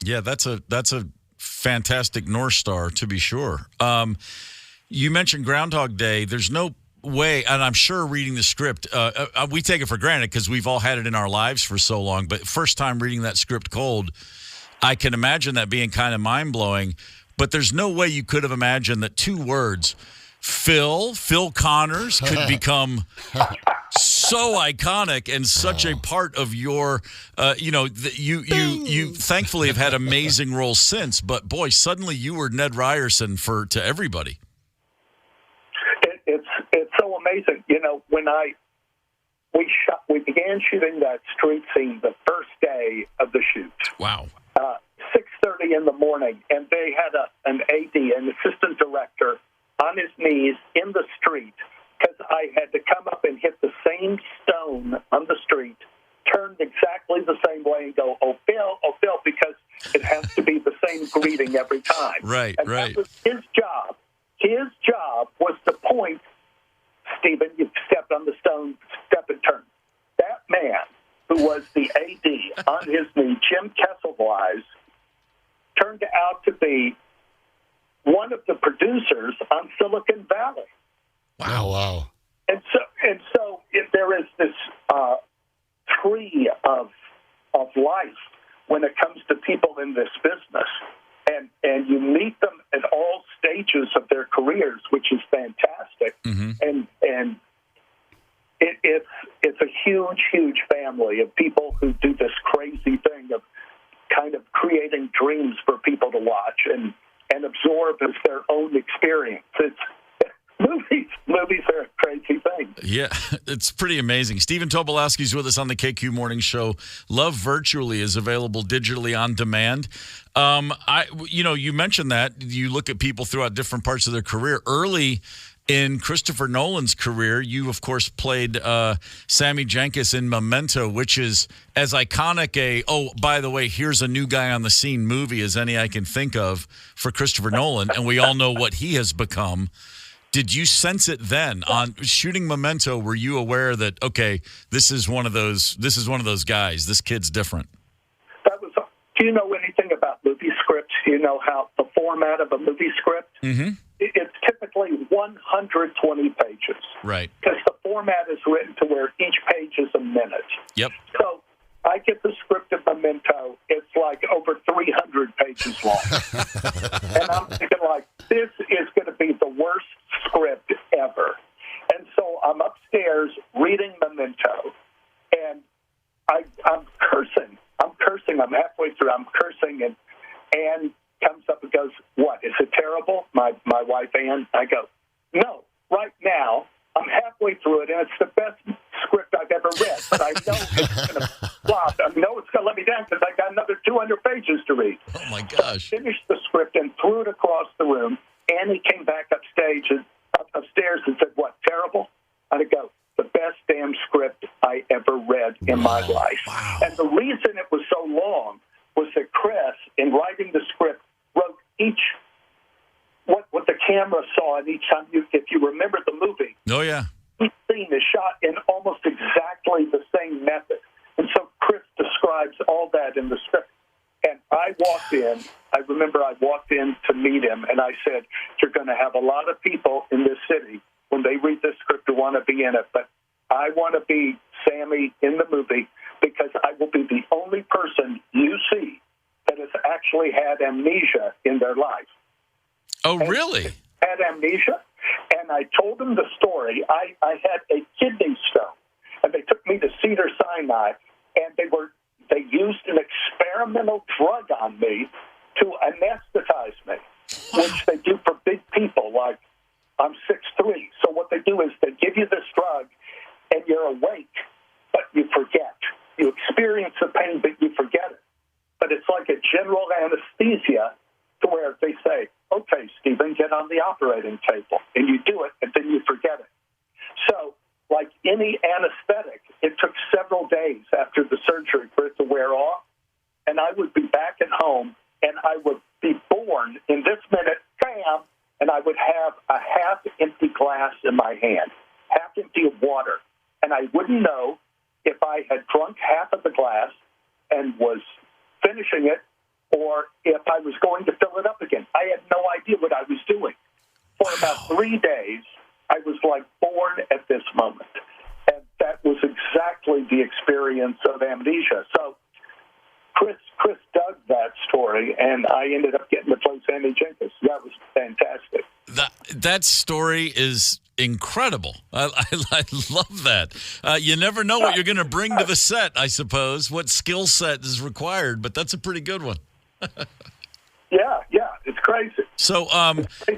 Yeah, that's a fantastic North Star, to be sure. You mentioned Groundhog Day. There's no way, and I'm sure reading the script, we take it for granted because we've all had it in our lives for so long, but first time reading that script cold, I can imagine that being kind of mind-blowing, but there's no way you could have imagined that two words, Phil Connors, could become so iconic and such a part of your, you thankfully have had amazing roles since, but boy, suddenly you were Ned Ryerson to everybody. It's so amazing. You know, when we began shooting that street scene the first day of the shoot. Wow. 6:30 in the morning, and they had an AD, an assistant director, on his knees in the street because I had to come up and hit the same stone on the street, turned exactly the same way, and go, oh, Phil, because it has to be the same greeting every time. Right, and right. That was his job. His job was to point, Stephen, you stepped on the stone, step and turn. That man, who was the AD on his knee, Jim Kesselwise, turned out to be one of the producers on Silicon Valley. Wow. And so if there is this tree of life when it comes to people in this business, and you meet them at all stages of their careers, which is fantastic. Mm-hmm. And it's a huge family of people who do this crazy thing of kind of creating dreams for people to watch and absorb as their own experience. Movies are a crazy thing. Yeah, it's pretty amazing. Stephen Tobolowsky's with us on the KQ Morning Show. Love Virtually is available digitally on demand. You mentioned that you look at people throughout different parts of their career. Early in Christopher Nolan's career, you, of course, played Sammy Jenkins in Memento, which is as iconic by the way, here's a new guy on the scene movie as any I can think of for Christopher Nolan, and we all know what he has become. Did you sense it then on shooting Memento? Were you aware that, okay, this is one of those guys, this kid's different? Do you know anything about movie scripts? Do you know how the format of a movie script? Mm-hmm. It's typically 120 pages. Right. Because the format is written to where each page is a minute. Yep. So I get the script of Memento. It's like over 300 pages long. And I'm thinking like, this is going to be the worst script ever. And so I'm upstairs reading Memento, and I'm cursing. I'm halfway through. I'm cursing, and Anne comes up and goes, "What? Is it terrible?" My wife, Anne. I go, "No. Right now, I'm halfway through it, and it's the best script I've ever read. But I know it's going to flop. I know it's going to let me down because I got another 200 pages to read." Oh my gosh! So I finished the script and threw it across the room. Annie came back upstairs and said, "What? Terrible?" I'd go, "The best damn script I ever read in my life." Wow. And the reason it was so long was that Chris, in writing the script, wrote what the camera saw, and each time if you remember the movie, oh yeah, each scene is shot in almost exactly the same method. And so Chris describes all that in the script. And I remember I walked in to meet him, and I said, "You're going to have a lot of people in this city when they read this script who want to be in it, but I want to be Sammy in the movie because I will be the only person you see that has actually had amnesia in their life." Oh, really? Had amnesia. And I told him the story. I had a kidney stone, and they took me to Cedars-Sinai, and they used an experimental drug on me to anesthetize me, which they do for big people. Like, I'm 6'3", so what they do is they give you this drug, and you're awake, but you forget. You experience the pain, but you forget it. But it's like a general anesthesia to where they say, "Okay, Stephen, get on the operating table." And you do it, and then you forget it. So, like any anesthetic, it took several days after the surgery for it to wear off. And I would be back at home, and I would be born in this minute, bam, and I would have a half-empty glass in my hand, half empty of water. And I wouldn't know if I had drunk half of the glass and was finishing it, or if I was going to fill it up again. I had no idea what I was doing. For about 3 days, I was like born at this moment. And that was exactly the experience of amnesia. So Chris dug that story, and I ended up getting to play Sammy Jenkins. That was fantastic. That story is incredible. I love that. You never know what you're going to bring to the set, I suppose, what skill set is required, but that's a pretty good one. Yeah, it's crazy. So,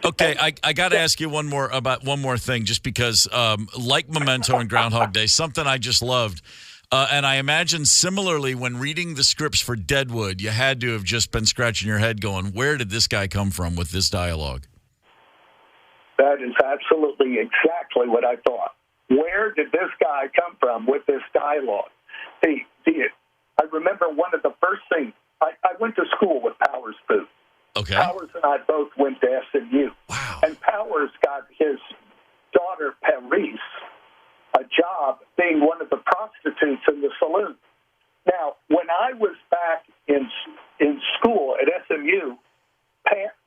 okay, I got to ask you one more thing, just because, like Memento and Groundhog Day, something I just loved, and I imagine similarly when reading the scripts for Deadwood, you had to have just been scratching your head going, where did this guy come from with this dialogue? That is absolutely exactly what I thought. Where did this guy come from with this dialogue? I remember one of the first things, I went to school with Powers Booth. Okay. Powers and I both went to SMU. Wow. And Powers got his daughter, Paris, a job being one of the prostitutes in the saloon. Now, when I was back in school at SMU,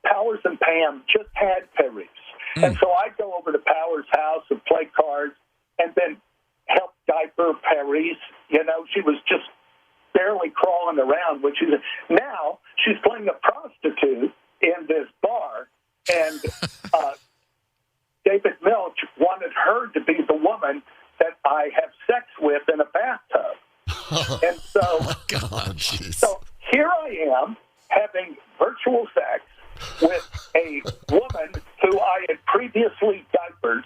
Powers and Pam just had Paris. And so I'd go over to Powers' house and play cards, and then helped diaper Paris. You know, she was just barely crawling around, now she's playing a prostitute in this bar, and David Milch wanted her to be the woman that I have sex with in a bathtub. And so here I am having virtual sex with a woman who I had previously diapered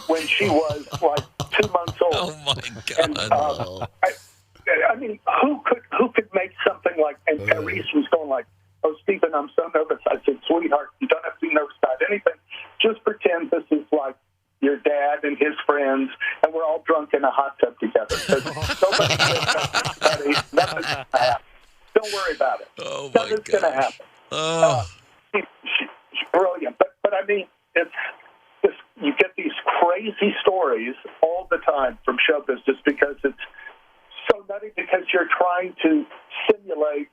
when she was like 2 months old. Oh my God! And, I mean, who could make something like? And Paris was going like, "Oh, Stephen, I'm so nervous." I said, "Sweetheart, you don't have to be nervous about anything. Just pretend this is like your dad and his friends, and we're all drunk in a hot tub together. Nothing's gonna happen. Don't worry about it. Oh Nothing's going to happen." She's brilliant, but I mean, you get these crazy stories all the time from show business because it's so nutty because you're trying to simulate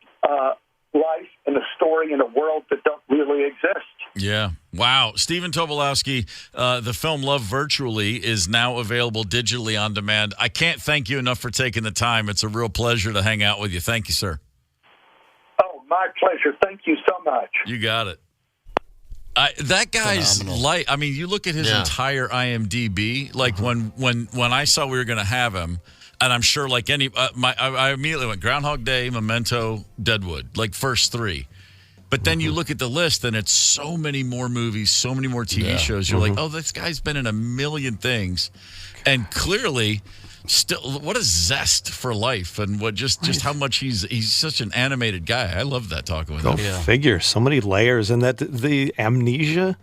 life and a story in a world that don't really exist. Yeah. Wow. Stephen Tobolowsky, the film Love Virtually is now available digitally on demand. I can't thank you enough for taking the time. It's a real pleasure to hang out with you. Thank you, sir. Oh, my pleasure. Thank you so much. You got it. That guy's light. I mean, you look at his entire IMDb. Like when I saw we were going to have him, and I'm sure like I immediately went Groundhog Day, Memento, Deadwood, like first three. But then you look at the list, and it's so many more movies, so many more TV shows. You're like, oh, this guy's been in a million things, and clearly. Still, what a zest for life, and what just how much he's such an animated guy. I love that talking with him. Go figure. So many layers, and that the amnesia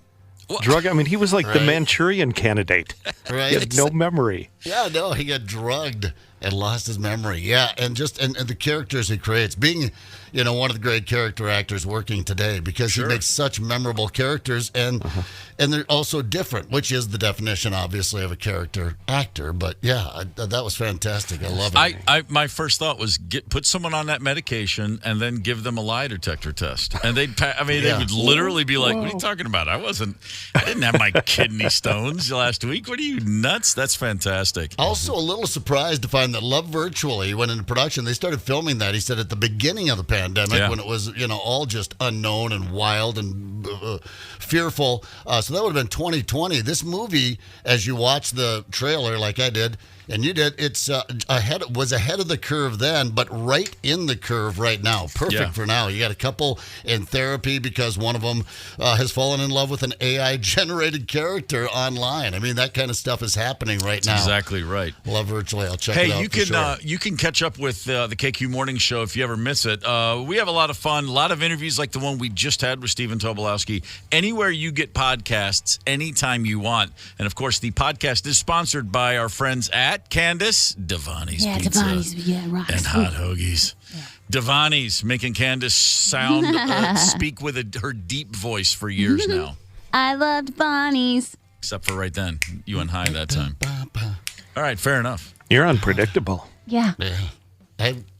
drug. I mean, he was like the Manchurian Candidate. Right. He had no memory. Yeah, no, he got drugged and lost his memory. Yeah, and the characters he creates, being one of the great character actors working today, because he makes such memorable characters, and they're also different, which is the definition, obviously, of a character actor. But yeah, that was fantastic. I love it. My first thought was put someone on that medication and then give them a lie detector test, and they would literally be like, "What are you talking about? I didn't have my kidney stones last week. What are you, nuts?" That's fantastic. Also, a little surprised to find that Love Virtually went into production. They started filming that, he said, at the beginning of the pandemic when it was, all just unknown and wild and fearful. So that would have been 2020. This movie, as you watch the trailer like I did, and you did, it's ahead of the curve then, but right in the curve right now. Perfect for now. You got a couple in therapy because one of them has fallen in love with an AI-generated character online. I mean, that kind of stuff is happening right now. Exactly right. Love Virtually. I'll check it out. You can catch up with the KQ Morning Show if you ever miss it. We have a lot of fun, a lot of interviews like the one we just had with Stephen Tobolowsky. Anywhere you get podcasts, anytime you want. And, of course, the podcast is sponsored by our friends at Candace, Devani's Pizza, Devani's, and Hot Hoagies. Yeah. Devani's making Candace speak with her deep voice for years now. I loved Bonnie's. Except for right then. You went high that time. All right, fair enough. You're unpredictable. Yeah.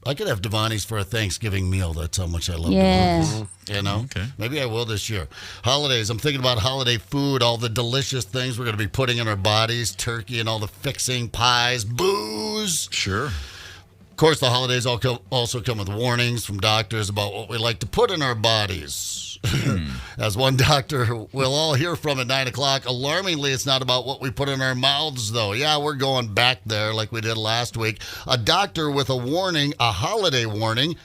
I could have Devani's for a Thanksgiving meal. That's how much I love Devani's. Okay. Maybe I will this year. Holidays. I'm thinking about holiday food, all the delicious things we're going to be putting in our bodies, turkey and all the fixing, pies, booze. Sure. Of course, the holidays also come with warnings from doctors about what we like to put in our bodies. As one doctor we'll all hear from at 9 o'clock, alarmingly, it's not about what we put in our mouths, though. Yeah, we're going back there like we did last week. A doctor with a warning, a holiday warning,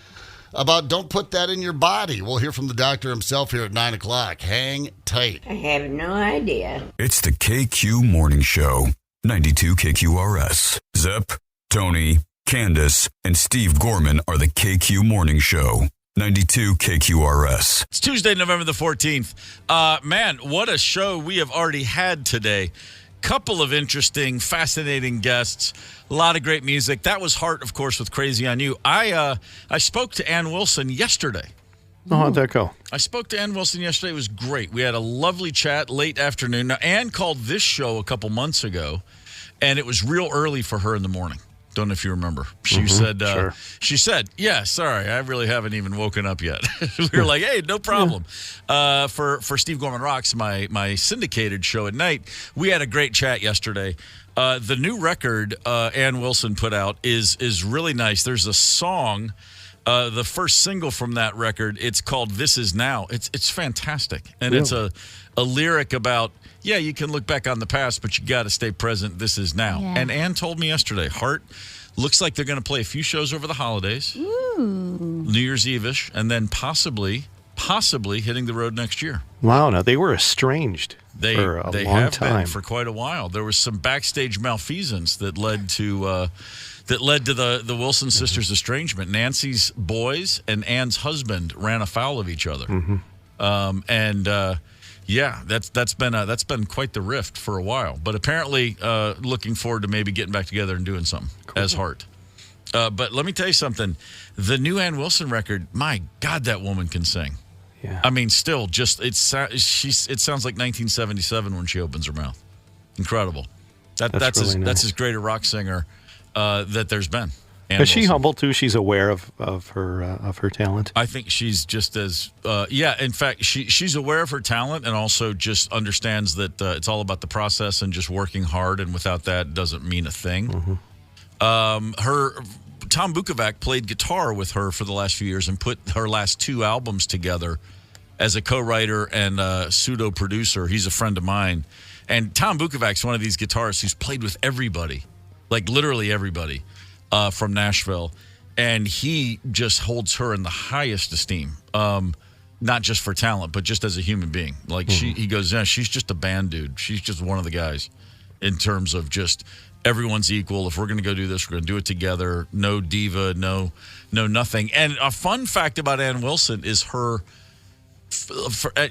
about don't put that in your body. We'll hear from the doctor himself here at 9 o'clock. Hang tight. I have no idea. It's the KQ Morning Show, 92 KQRS. Zep, Tony, Candace, and Steve Gorman are the KQ Morning Show. 92 KQRS. It's Tuesday, November the 14th. Man, what a show we have already had today. Couple of interesting, fascinating guests. A lot of great music. That was Heart, of course, with Crazy on You. I spoke to Ann Wilson yesterday. Oh, how'd that go? I spoke to Ann Wilson yesterday. It was great. We had a lovely chat late afternoon. Now, Ann called this show a couple months ago, and it was real early for her in the morning. Don't know if you remember. She said, yeah, sorry, I really haven't even woken up yet. We were like, hey, no problem. For Steve Gorman Rocks, my syndicated show at night, we had a great chat yesterday. The new record Ann Wilson put out is really nice. There's a song, the first single from that record. It's called "This Is Now." It's fantastic, and it's a lyric about you can look back on the past, but you got to stay present. This is now. Yeah. And Ann told me yesterday, Heart looks like they're going to play a few shows over the holidays, New Year's Eve-ish, and then possibly hitting the road next year. Wow, now they were estranged for a long time. Been for quite a while. There was some backstage malfeasance that led to the Wilson sisters' estrangement. Nancy's boys and Ann's husband ran afoul of each other, that's been quite the rift for a while. But apparently, looking forward to maybe getting back together and doing something as Heart. But let me tell you something: the new Ann Wilson record, my God, that woman can sing. Yeah. I mean, still, just it sounds like 1977 when she opens her mouth. Incredible. That's really nice. That's as great a rock singer that there's been. Is she humble too? She's aware of her talent. I think she's just as in fact, she's aware of her talent and also just understands that it's all about the process and just working hard. And without that, doesn't mean a thing. Tom Bukovac played guitar with her for the last few years and put her last 2 albums together as a co-writer and pseudo producer. He's a friend of mine, and Tom Bukovac's one of these guitarists who's played with everybody, like literally everybody. From Nashville, and he just holds her in the highest esteem, not just for talent, but just as a human being. Like he goes, she's just a band dude. She's just one of the guys in terms of just everyone's equal. If we're going to go do this, we're going to do it together. No diva, no nothing. And a fun fact about Ann Wilson is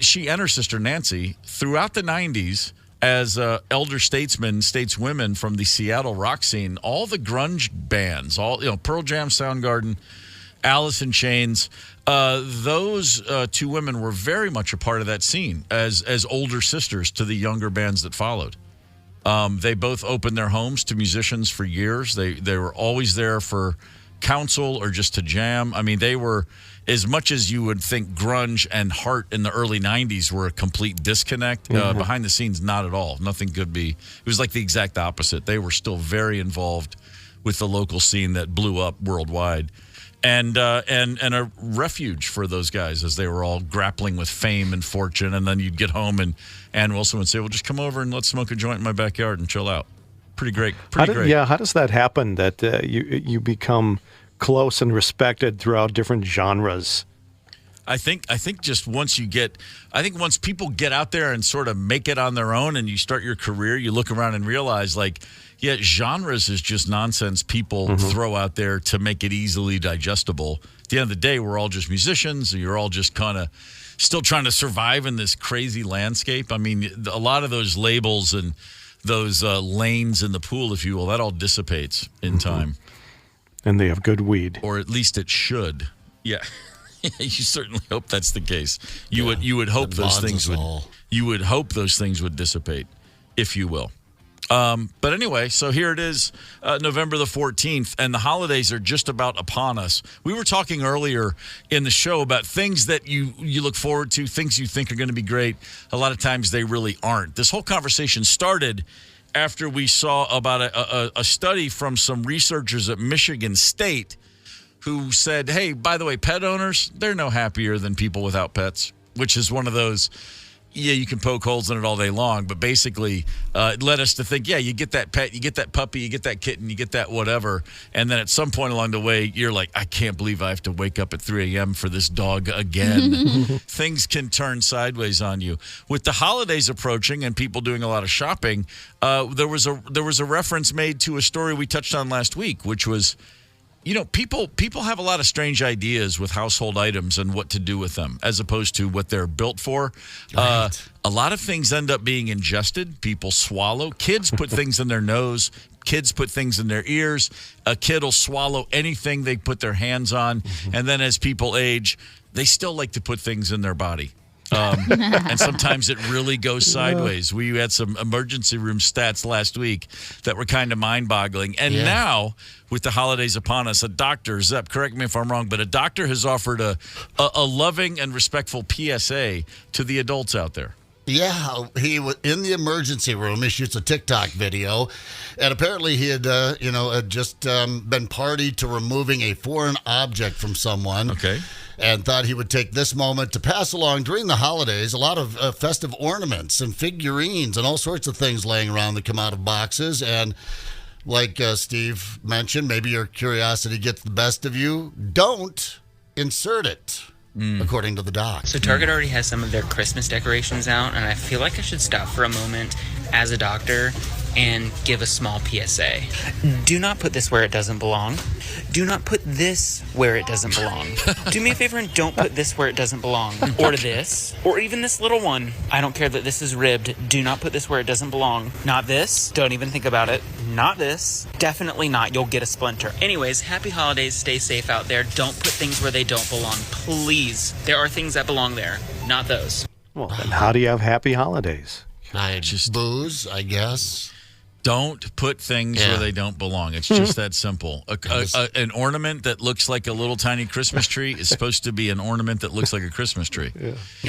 she and her sister Nancy throughout the 90s. As elder stateswomen from the Seattle rock scene, all the grunge bands, Pearl Jam, Soundgarden, Alice in Chains, those 2 women were very much a part of that scene as older sisters to the younger bands that followed. They both opened their homes to musicians for years. They were always there for counsel or just to jam. I mean, they were, as much as you would think grunge and Heart in the early 90s were a complete disconnect, behind the scenes, not at all. Nothing could be. It was like the exact opposite. They were still very involved with the local scene that blew up worldwide. And a refuge for those guys as they were all grappling with fame and fortune. And then you'd get home and Ann Wilson would say, well, just come over and let's smoke a joint in my backyard and chill out. Pretty great. Great. Yeah, how does that happen that you become close and respected throughout different genres? I think just once people get out there and sort of make it on their own and you start your career, you look around and realize genres is just nonsense people throw out there to make it easily digestible. At the end of the day, we're all just musicians and you're all just kind of still trying to survive in this crazy landscape. I mean, a lot of those labels and those lanes in the pool, if you will, that all dissipates in time. And they have good weed. Or at least it should. Yeah. You certainly hope that's the case. You would hope those things would dissipate, if you will. But anyway, so here it is, November the 14th, and the holidays are just about upon us. We were talking earlier in the show about things that you look forward to, things you think are going to be great. A lot of times they really aren't. This whole conversation started after we saw about a study from some researchers at Michigan State who said, hey, by the way, pet owners, they're no happier than people without pets, which is one of those, you can poke holes in it all day long, but basically it led us to think, you get that pet, you get that puppy, you get that kitten, you get that whatever, and then at some point along the way, you're like, I can't believe I have to wake up at 3 a.m. for this dog again. Things can turn sideways on you. With the holidays approaching and people doing a lot of shopping, there was a reference made to a story we touched on last week, which was, people have a lot of strange ideas with household items and what to do with them as opposed to what they're built for. Right. A lot of things end up being ingested. People swallow. Kids put things in their nose. Kids put things in their ears. A kid will swallow anything they put their hands on. And then as people age, they still like to put things in their body. And sometimes it really goes sideways. We had some emergency room stats last week that were kind of mind-boggling. And now, with the holidays upon us, a doctor, Zep, correct me if I'm wrong, but a doctor has offered a loving and respectful PSA to the adults out there. Yeah, he was in the emergency room. He shoots a TikTok video, and apparently he had, just been party to removing a foreign object from someone. Okay. And thought he would take this moment to pass along during the holidays a lot of festive ornaments and figurines and all sorts of things laying around that come out of boxes. And like Steve mentioned, maybe your curiosity gets the best of you. Don't insert it. According to the doc. So Target already has some of their Christmas decorations out, and I feel like I should stop for a moment as a doctor and give a small PSA. Do not put this where it doesn't belong. Do not put this where it doesn't belong. Do me a favor and don't put this where it doesn't belong. Or this. Or even this little one. I don't care that this is ribbed. Do not put this where it doesn't belong. Not this. Don't even think about it. Not this. Definitely not. You'll get a splinter. Anyways, happy holidays. Stay safe out there. Don't put things where they don't belong. Please. There are things that belong there. Not those. Well, then how do you have happy holidays? Just booze, I guess. Don't put things where they don't belong. It's just that simple. An ornament that looks like a little tiny Christmas tree is supposed to be an ornament that looks like a Christmas tree.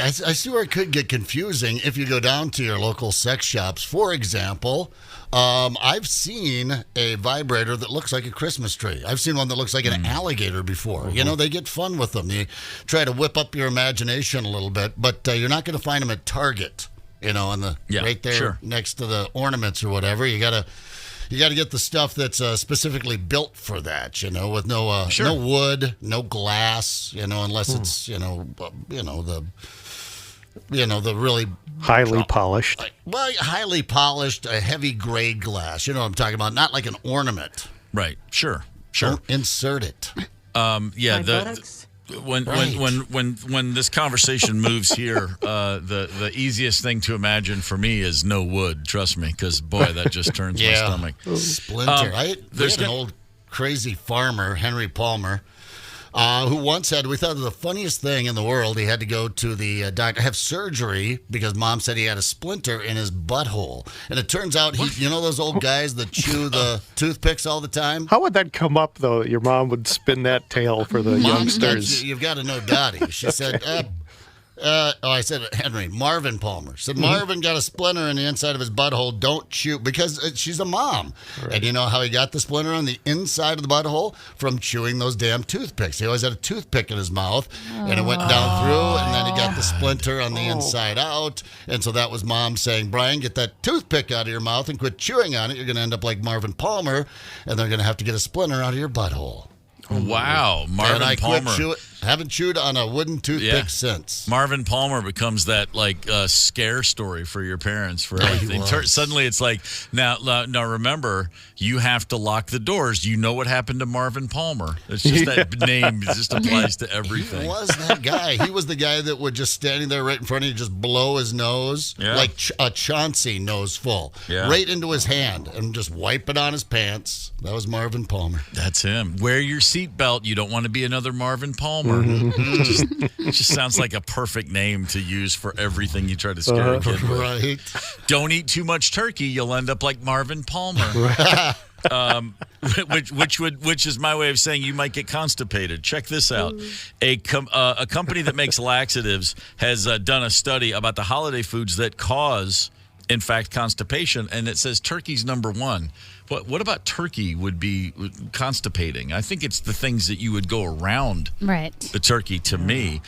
I see where it could get confusing if you go down to your local sex shops. For example, I've seen a vibrator that looks like a Christmas tree. I've seen one that looks like an alligator before. You know, they get fun with them. You try to whip up your imagination a little bit, but you're not going to find them at Target. On the right there next to the ornaments or whatever. You gotta get the stuff that's specifically built for that. With no no wood, no glass. Unless it's the really highly polished. Highly polished, a heavy grade glass. You know what I'm talking about? Not like an ornament. Right. Sure. Don't insert it. When this conversation moves here, the easiest thing to imagine for me is no wood. Trust me, because boy, that just turns my stomach. Splinter. There's an old crazy farmer, Henry Palmer, who once said, we thought it was the funniest thing in the world. He had to go to the doctor, have surgery, because mom said he had a splinter in his butthole. And it turns out, those old guys that chew the toothpicks all the time? How would that come up, though, that your mom would spin that tale for the youngsters? You've got to know Dottie. She said, I said Henry, Marvin Palmer. Said Marvin got a splinter in the inside of his butthole. Don't chew, because she's a mom. Right. And you know how he got the splinter on the inside of the butthole? From chewing those damn toothpicks. He always had a toothpick in his mouth, and it went down through, and then he got the splinter on the inside out. And so that was mom saying, Brian, get that toothpick out of your mouth and quit chewing on it. You're going to end up like Marvin Palmer, and they're going to have to get a splinter out of your butthole. Wow, Marvin Palmer. Haven't chewed on a wooden toothpick since. Marvin Palmer becomes that scare story for your parents for everything. Suddenly it's like, now remember, you have to lock the doors. You know what happened to Marvin Palmer. It's just that name just applies to everything. He was that guy. He was the guy that would just standing there right in front of you, just blow his nose like a Chauncey nose full, right into his hand, and just wipe it on his pants. That was Marvin Palmer. That's him. Wear your seatbelt. You don't want to be another Marvin Palmer. It just sounds like a perfect name to use for everything you try to scare a kid with. Right. Don't eat too much turkey. You'll end up like Marvin Palmer. Which is my way of saying you might get constipated. Check this out. A company that makes laxatives has done a study about the holiday foods that cause, in fact, constipation, and it says turkey's number one. What about turkey would be constipating? I think it's the things that you would go around the turkey to me.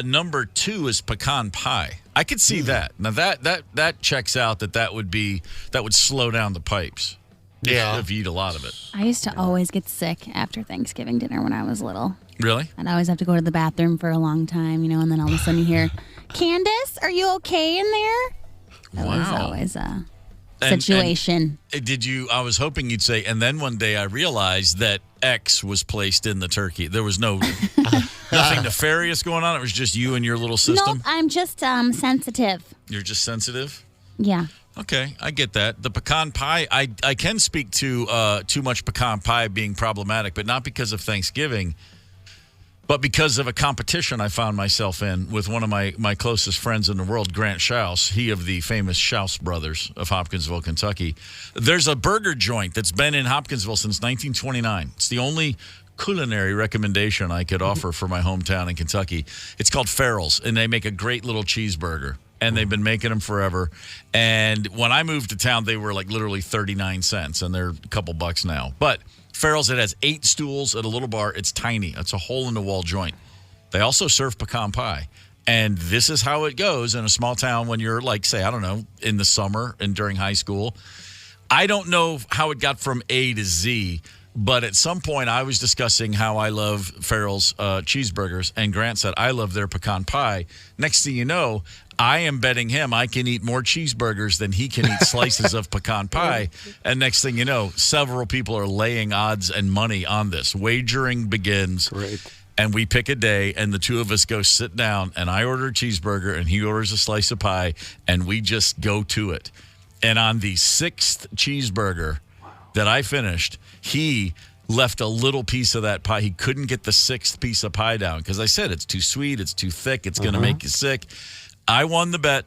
Number two is pecan pie. I could see that. Now that checks out that would slow down the pipes. If you eat a lot of it. I used to always get sick after Thanksgiving dinner when I was little. Really? I'd always have to go to the bathroom for a long time, and then all of a sudden you hear, Candace, are you okay in there? That was always a situation. And I was hoping you'd say, and then one day I realized that X was placed in the turkey. There was nothing nefarious going on. It was just you and your little system. Nope, I'm just sensitive. You're just sensitive? Yeah. Okay, I get that. The pecan pie, I can speak to too much pecan pie being problematic, but not because of Thanksgiving, but because of a competition I found myself in with one of my closest friends in the world, Grant Schaus, he of the famous Schaus brothers of Hopkinsville, Kentucky. There's a burger joint that's been in Hopkinsville since 1929. It's the only culinary recommendation I could offer for my hometown in Kentucky. It's called Farrell's, and they make a great little cheeseburger. and they've been making them forever. And when I moved to town, they were like literally 39 cents, and they're a couple bucks now. But Farrell's, it has 8 stools at a little bar. It's tiny. It's a hole-in-the-wall joint. They also serve pecan pie. And this is how it goes in a small town when you're like, say, I don't know, in the summer and during high school. I don't know how it got from A to Z, but at some point I was discussing how I love Farrell's cheeseburgers, and Grant said, I love their pecan pie. Next thing you know, I am betting him I can eat more cheeseburgers than he can eat slices of pecan pie. And next thing you know, several people are laying odds and money on this. Wagering begins. Great. And we pick a day, and the two of us go sit down, and I order a cheeseburger, and he orders a slice of pie, and we just go to it. And on the 6th cheeseburger that I finished, he left a little piece of that pie. He couldn't get the 6th piece of pie down because I said it's too sweet, it's too thick, it's going to make you sick. I won the bet,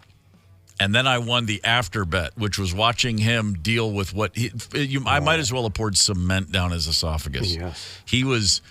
and then I won the after bet, which was watching him deal with what I might as well have poured cement down his esophagus. Yes. He was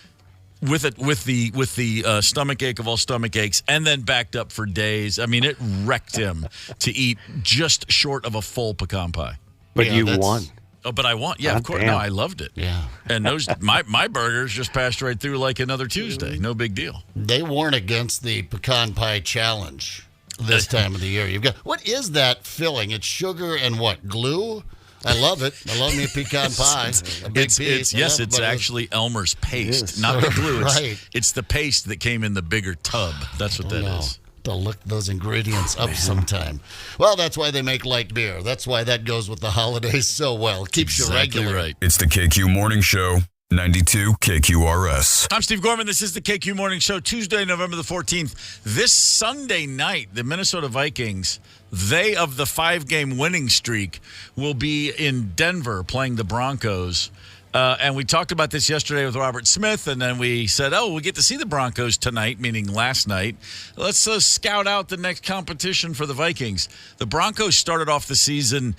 with the stomach ache of all stomach aches, and then backed up for days. I mean, it wrecked him to eat just short of a full pecan pie. But you won. Oh, but I won. Yeah, God of course. damn. No, I loved it. Yeah. And those my burgers just passed right through like another Tuesday. No big deal. They warn against the pecan pie challenge this time of the year. You've got, what is that filling? It's sugar and what? Glue? I love it. I love me a pecan pie. A big piece. It's actually Elmer's paste, not the glue. Right. It's the paste that came in the bigger tub. That's what that is. They'll look those ingredients up sometime. Well, that's why they make light beer. That's why that goes with the holidays so well. It keeps you regular. Right. It's the KQ Morning Show, 92 KQRS. I'm Steve Gorman. This is the KQ Morning Show, Tuesday, November the 14th. This Sunday night, the Minnesota Vikings, they of the 5-game winning streak, will be in Denver playing the Broncos. And we talked about this yesterday with Robert Smith, and then we said, we get to see the Broncos tonight, meaning last night. Let's scout out the next competition for the Vikings. The Broncos started off the season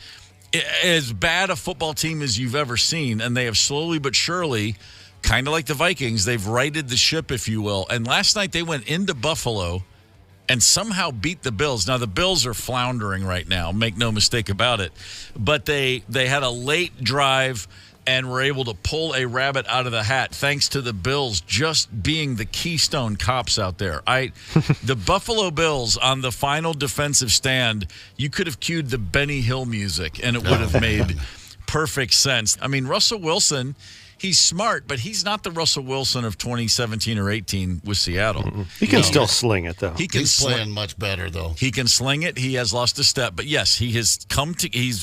as bad a football team as you've ever seen, and they have slowly but surely, kind of like the Vikings, they've righted the ship, if you will. And last night they went into Buffalo and somehow beat the Bills. Now, the Bills are floundering right now, make no mistake about it. But they had a late drive and were able to pull a rabbit out of the hat thanks to the Bills just being the Keystone Cops out there. The Buffalo Bills on the final defensive stand, you could have cued the Benny Hill music, and it would have made perfect sense. I mean, Russell Wilson, he's smart, but he's not the Russell Wilson of 2017 or 18 with Seattle. Mm-hmm. He can still sling it, though. He's playing much better, though. He can sling it. He has lost a step. But, yes, he's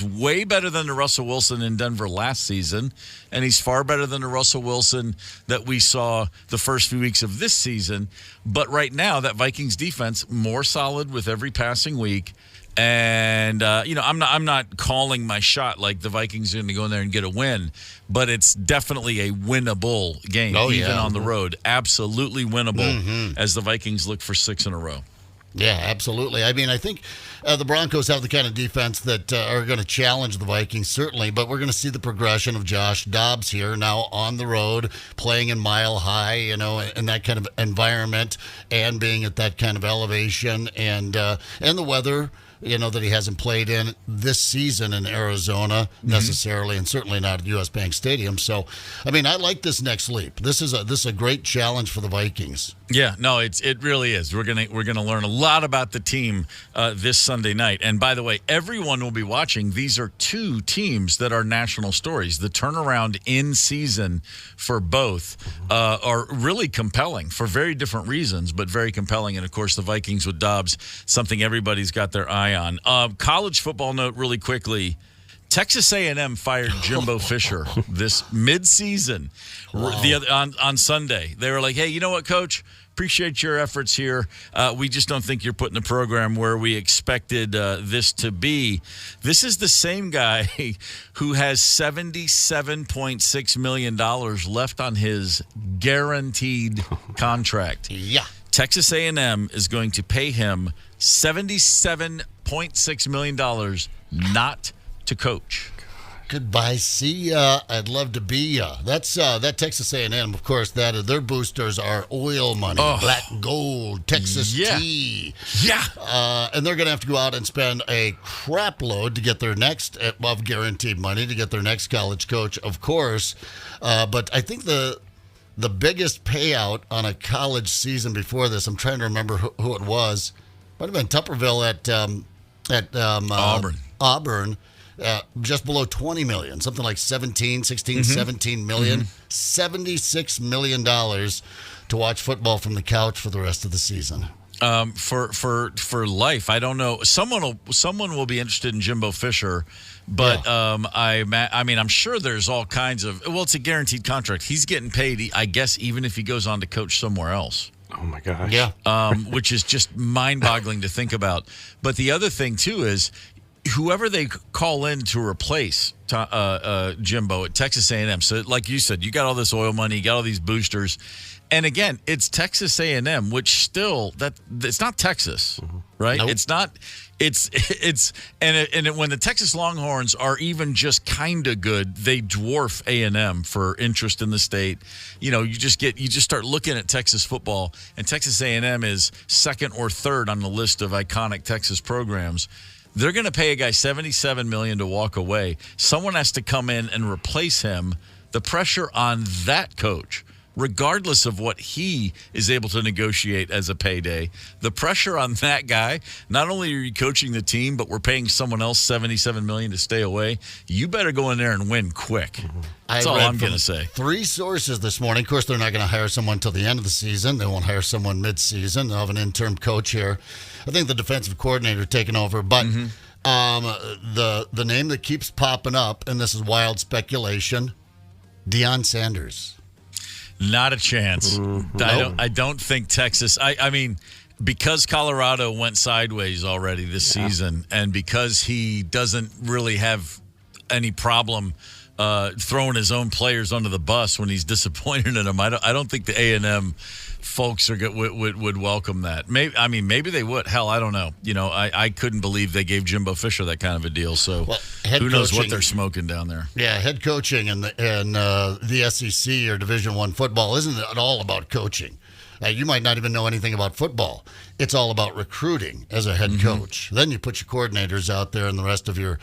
way better than the Russell Wilson in Denver last season, and he's far better than the Russell Wilson that we saw the first few weeks of this season. But right now, that Vikings defense, more solid with every passing week. And I'm not calling my shot like the Vikings are going to go in there and get a win, but it's definitely a winnable game, even on the road. Absolutely winnable as the Vikings look for 6 in a row. Yeah, absolutely. I mean, I think the Broncos have the kind of defense that are going to challenge the Vikings, certainly, but we're going to see the progression of Josh Dobbs here now on the road, playing in Mile High, in that kind of environment and being at that kind of elevation and the weather, that he hasn't played in this season in Arizona necessarily, and certainly not at U.S. Bank Stadium. So, I mean, I like this next leap. This is a great challenge for the Vikings. Yeah, no, it really is. We're gonna learn a lot about the team this Sunday night. And by the way, everyone will be watching. These are 2 teams that are national stories. The turnaround in season for both are really compelling for very different reasons, but very compelling. And of course, the Vikings with Dobbs, something everybody's got their eye on. College football note really quickly. Texas A&M fired Jimbo Fisher this mid-season. On Sunday. They were like, hey, you know what, Coach? Appreciate your efforts here. We just don't think you're putting the program where we expected this to be. This is the same guy who has $77.6 million left on his guaranteed contract. Yeah. Texas A&M is going to pay him $77.6 million not to coach. Goodbye, see ya. I'd love to be ya. That's that Texas A&M, of course. Their boosters are oil money, black gold, Texas tea. Yeah. And they're going to have to go out and spend a crap load to get their next, of guaranteed money, to get their next college coach, of course. But I think the biggest payout on a college season before this, I'm trying to remember who it was. Might have been Tupperville at Auburn. Just below 20 million, something like 17 million, $76 million to watch football from the couch for the rest of the season. For life, I don't know. Someone will be interested in Jimbo Fisher, but I'm sure there's all kinds of. Well, it's a guaranteed contract. He's getting paid, I guess, even if he goes on to coach somewhere else. Oh my gosh! Yeah, which is just mind-boggling to think about. But the other thing too is, whoever they call in to replace Jimbo at Texas A&M. So, like you said, you got all this oil money, you got all these boosters, and again, it's Texas A&M, which still it's not Texas, right? Nope. It's not. When the Texas Longhorns are even just kind of good, they dwarf A&M for interest in the state. You know, you just start looking at Texas football, and Texas A&M is second or third on the list of iconic Texas programs. They're going to pay a guy $77 million to walk away. Someone has to come in and replace him. The pressure on that coach, regardless of what he is able to negotiate as a payday, the pressure on that guy, not only are you coaching the team, but we're paying someone else $77 million to stay away. You better go in there and win quick. That's all I'm going to say. 3 sources this morning. Of course, they're not going to hire someone till the end of the season. They won't hire someone mid-season. They'll have an interim coach here. I think the defensive coordinator taking over. But the name that keeps popping up, and this is wild speculation, Deion Sanders. Not a chance. I don't think Texas. I mean, because Colorado went sideways already this season, and because he doesn't really have any problem throwing his own players under the bus when he's disappointed in them, I don't think the A&M folks would welcome that. Maybe they would. Hell, I don't know. You know, I couldn't believe they gave Jimbo Fisher that kind of a deal. So who knows what they're smoking down there? Yeah, head coaching and the SEC or Division I football isn't at all about coaching. You might not even know anything about football. It's all about recruiting as a head coach. Then you put your coordinators out there and the rest of your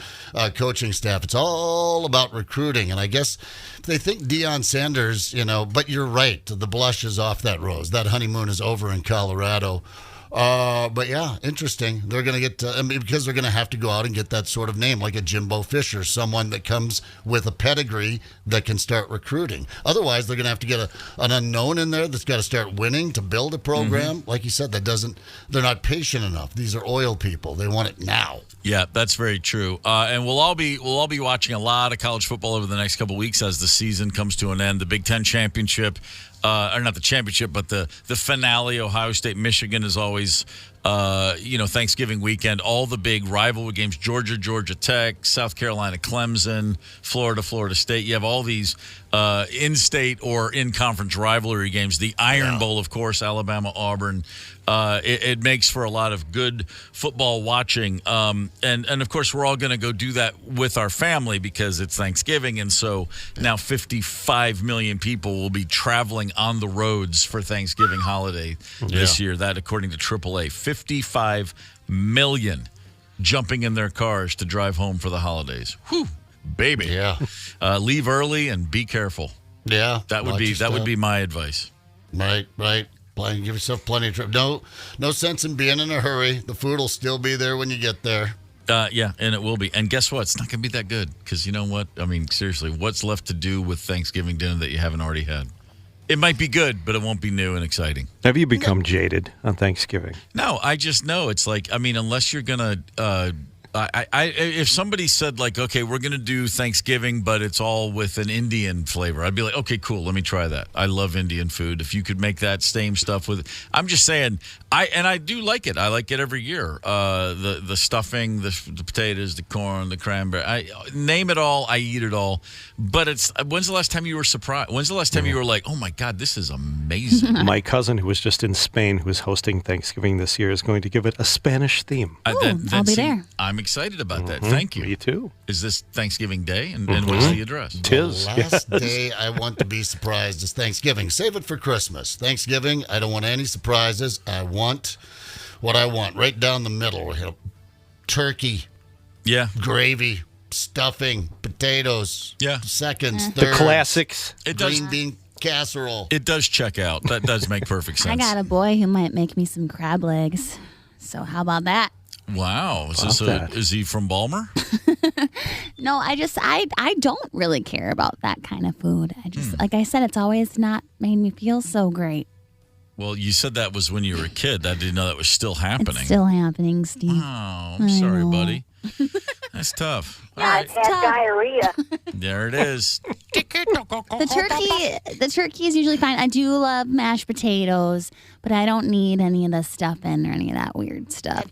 coaching staff. It's all about recruiting. And I guess they think Deion Sanders, but you're right. The blush is off that rose. That honeymoon is over in Colorado. But yeah, interesting. They're going to get because they're going to have to go out and get that sort of name, like a Jimbo Fisher, someone that comes with a pedigree that can start recruiting. Otherwise, they're going to have to get an unknown in there that's got to start winning to build a program. Like you said, they're not patient enough. These are oil people. They want it now. Yeah, that's very true. And we'll all be watching a lot of college football over the next couple of weeks as the season comes to an end. The Big Ten championship. Or not the championship, but the finale. Ohio State, Michigan is always, Thanksgiving weekend. All the big rivalry games: Georgia, Georgia Tech, South Carolina, Clemson, Florida, Florida State. You have all these in-state or in-conference rivalry games. The Iron Bowl, of course, Alabama, Auburn. It makes for a lot of good football watching. And of course, we're all going to go do that with our family because it's Thanksgiving. And so now 55 million people will be traveling on the roads for Thanksgiving holiday this year. That, according to AAA, 55 million jumping in their cars to drive home for the holidays. Whew, baby. Yeah. Leave early and be careful. Yeah. That would be my advice. Right. Give yourself plenty of trip. No sense in being in a hurry. The food will still be there when you get there. Yeah, and it will be. And guess what? It's not going to be that good because you know what? I mean, seriously, what's left to do with Thanksgiving dinner that you haven't already had? It might be good, but it won't be new and exciting. Have you become jaded on Thanksgiving? No, I just know. It's like, I mean, unless you're going to if somebody said, like, okay, we're going to do Thanksgiving, but it's all with an Indian flavor, I'd be like, okay, cool, let me try that. I love Indian food. If you could make that same stuff with it. I'm just saying, I do like it. I like it every year. The stuffing, the potatoes, the corn, the cranberry. I name it all, I eat it all. But when's the last time you were surprised? When's the last time you were like, oh my God, this is amazing? My cousin, who was just in Spain, who is hosting Thanksgiving this year, is going to give it a Spanish theme. I'll be there. I'm excited about that. Thank you. Me too. Is this Thanksgiving Day? And what's the address? Tis. The last day I want to be surprised is Thanksgiving. Save it for Christmas. Thanksgiving, I don't want any surprises. I want what I want. Right down the middle. Turkey. Yeah. Gravy. Stuffing. Potatoes. Yeah. Seconds. The Thirds. classics. Green bean casserole. It does check out. That does make perfect sense. I got a boy who might make me some crab legs. So how about that? Wow. Is he from Balmer? No, I don't really care about that kind of food. I just, like I said, it's always not made me feel so great. Well, you said that was when you were a kid. I didn't know that was still happening. It's still happening, Steve. Oh, I'm sorry, buddy. That's tough. Yeah, it's tough. Diarrhea. There it is. The turkey is usually fine. I do love mashed potatoes, but I don't need any of the stuffing or any of that weird stuff.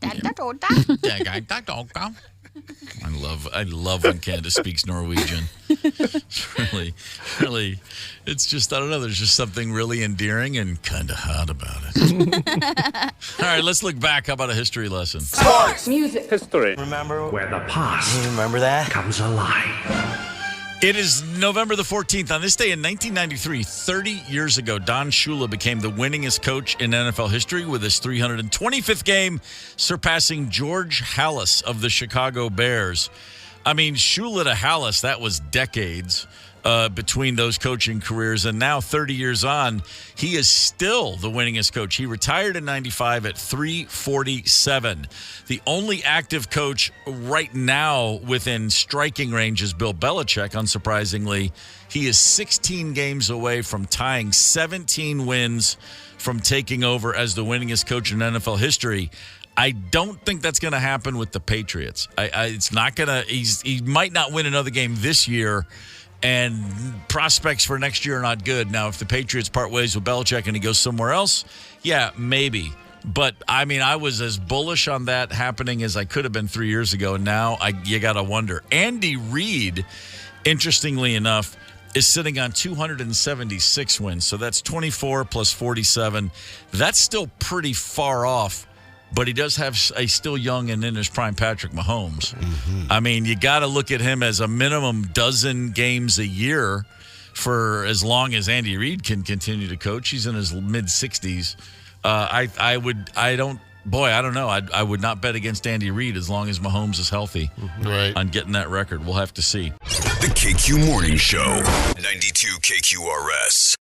I love when Candace speaks Norwegian. It's really, it's just, I don't know, there's just something really endearing and kind of hot about it. All right, let's look back. How about a history lesson? Sports, music, history. Remember where the past, remember that, comes alive. It is November the 14th. On this day in 1993, 30 years ago, Don Shula became the winningest coach in NFL history with his 325th game, surpassing George Halas of the Chicago Bears. I mean, Shula to Halas, that was decades between those coaching careers. And now, 30 years on, he is still the winningest coach. He retired in 95 at 347. The only active coach right now within striking range is Bill Belichick, unsurprisingly. He is 16 games away from tying 17 wins from taking over as the winningest coach in NFL history. I don't think that's going to happen with the Patriots. It's not going to. He might not win another game this year, and prospects for next year are not good. Now, if the Patriots part ways with Belichick and he goes somewhere else, yeah, maybe. But, I mean, I was as bullish on that happening as I could have been 3 years ago, and now you got to wonder. Andy Reid, interestingly enough, is sitting on 276 wins, so that's 24 plus 47. That's still pretty far off. But he does have a still young and in his prime Patrick Mahomes. Mm-hmm. I mean, you got to look at him as a minimum dozen games a year for as long as Andy Reid can continue to coach. He's in his mid-60s. I don't know. I would not bet against Andy Reid as long as Mahomes is healthy on getting that record. We'll have to see. The KQ Morning Show, 92 KQRS.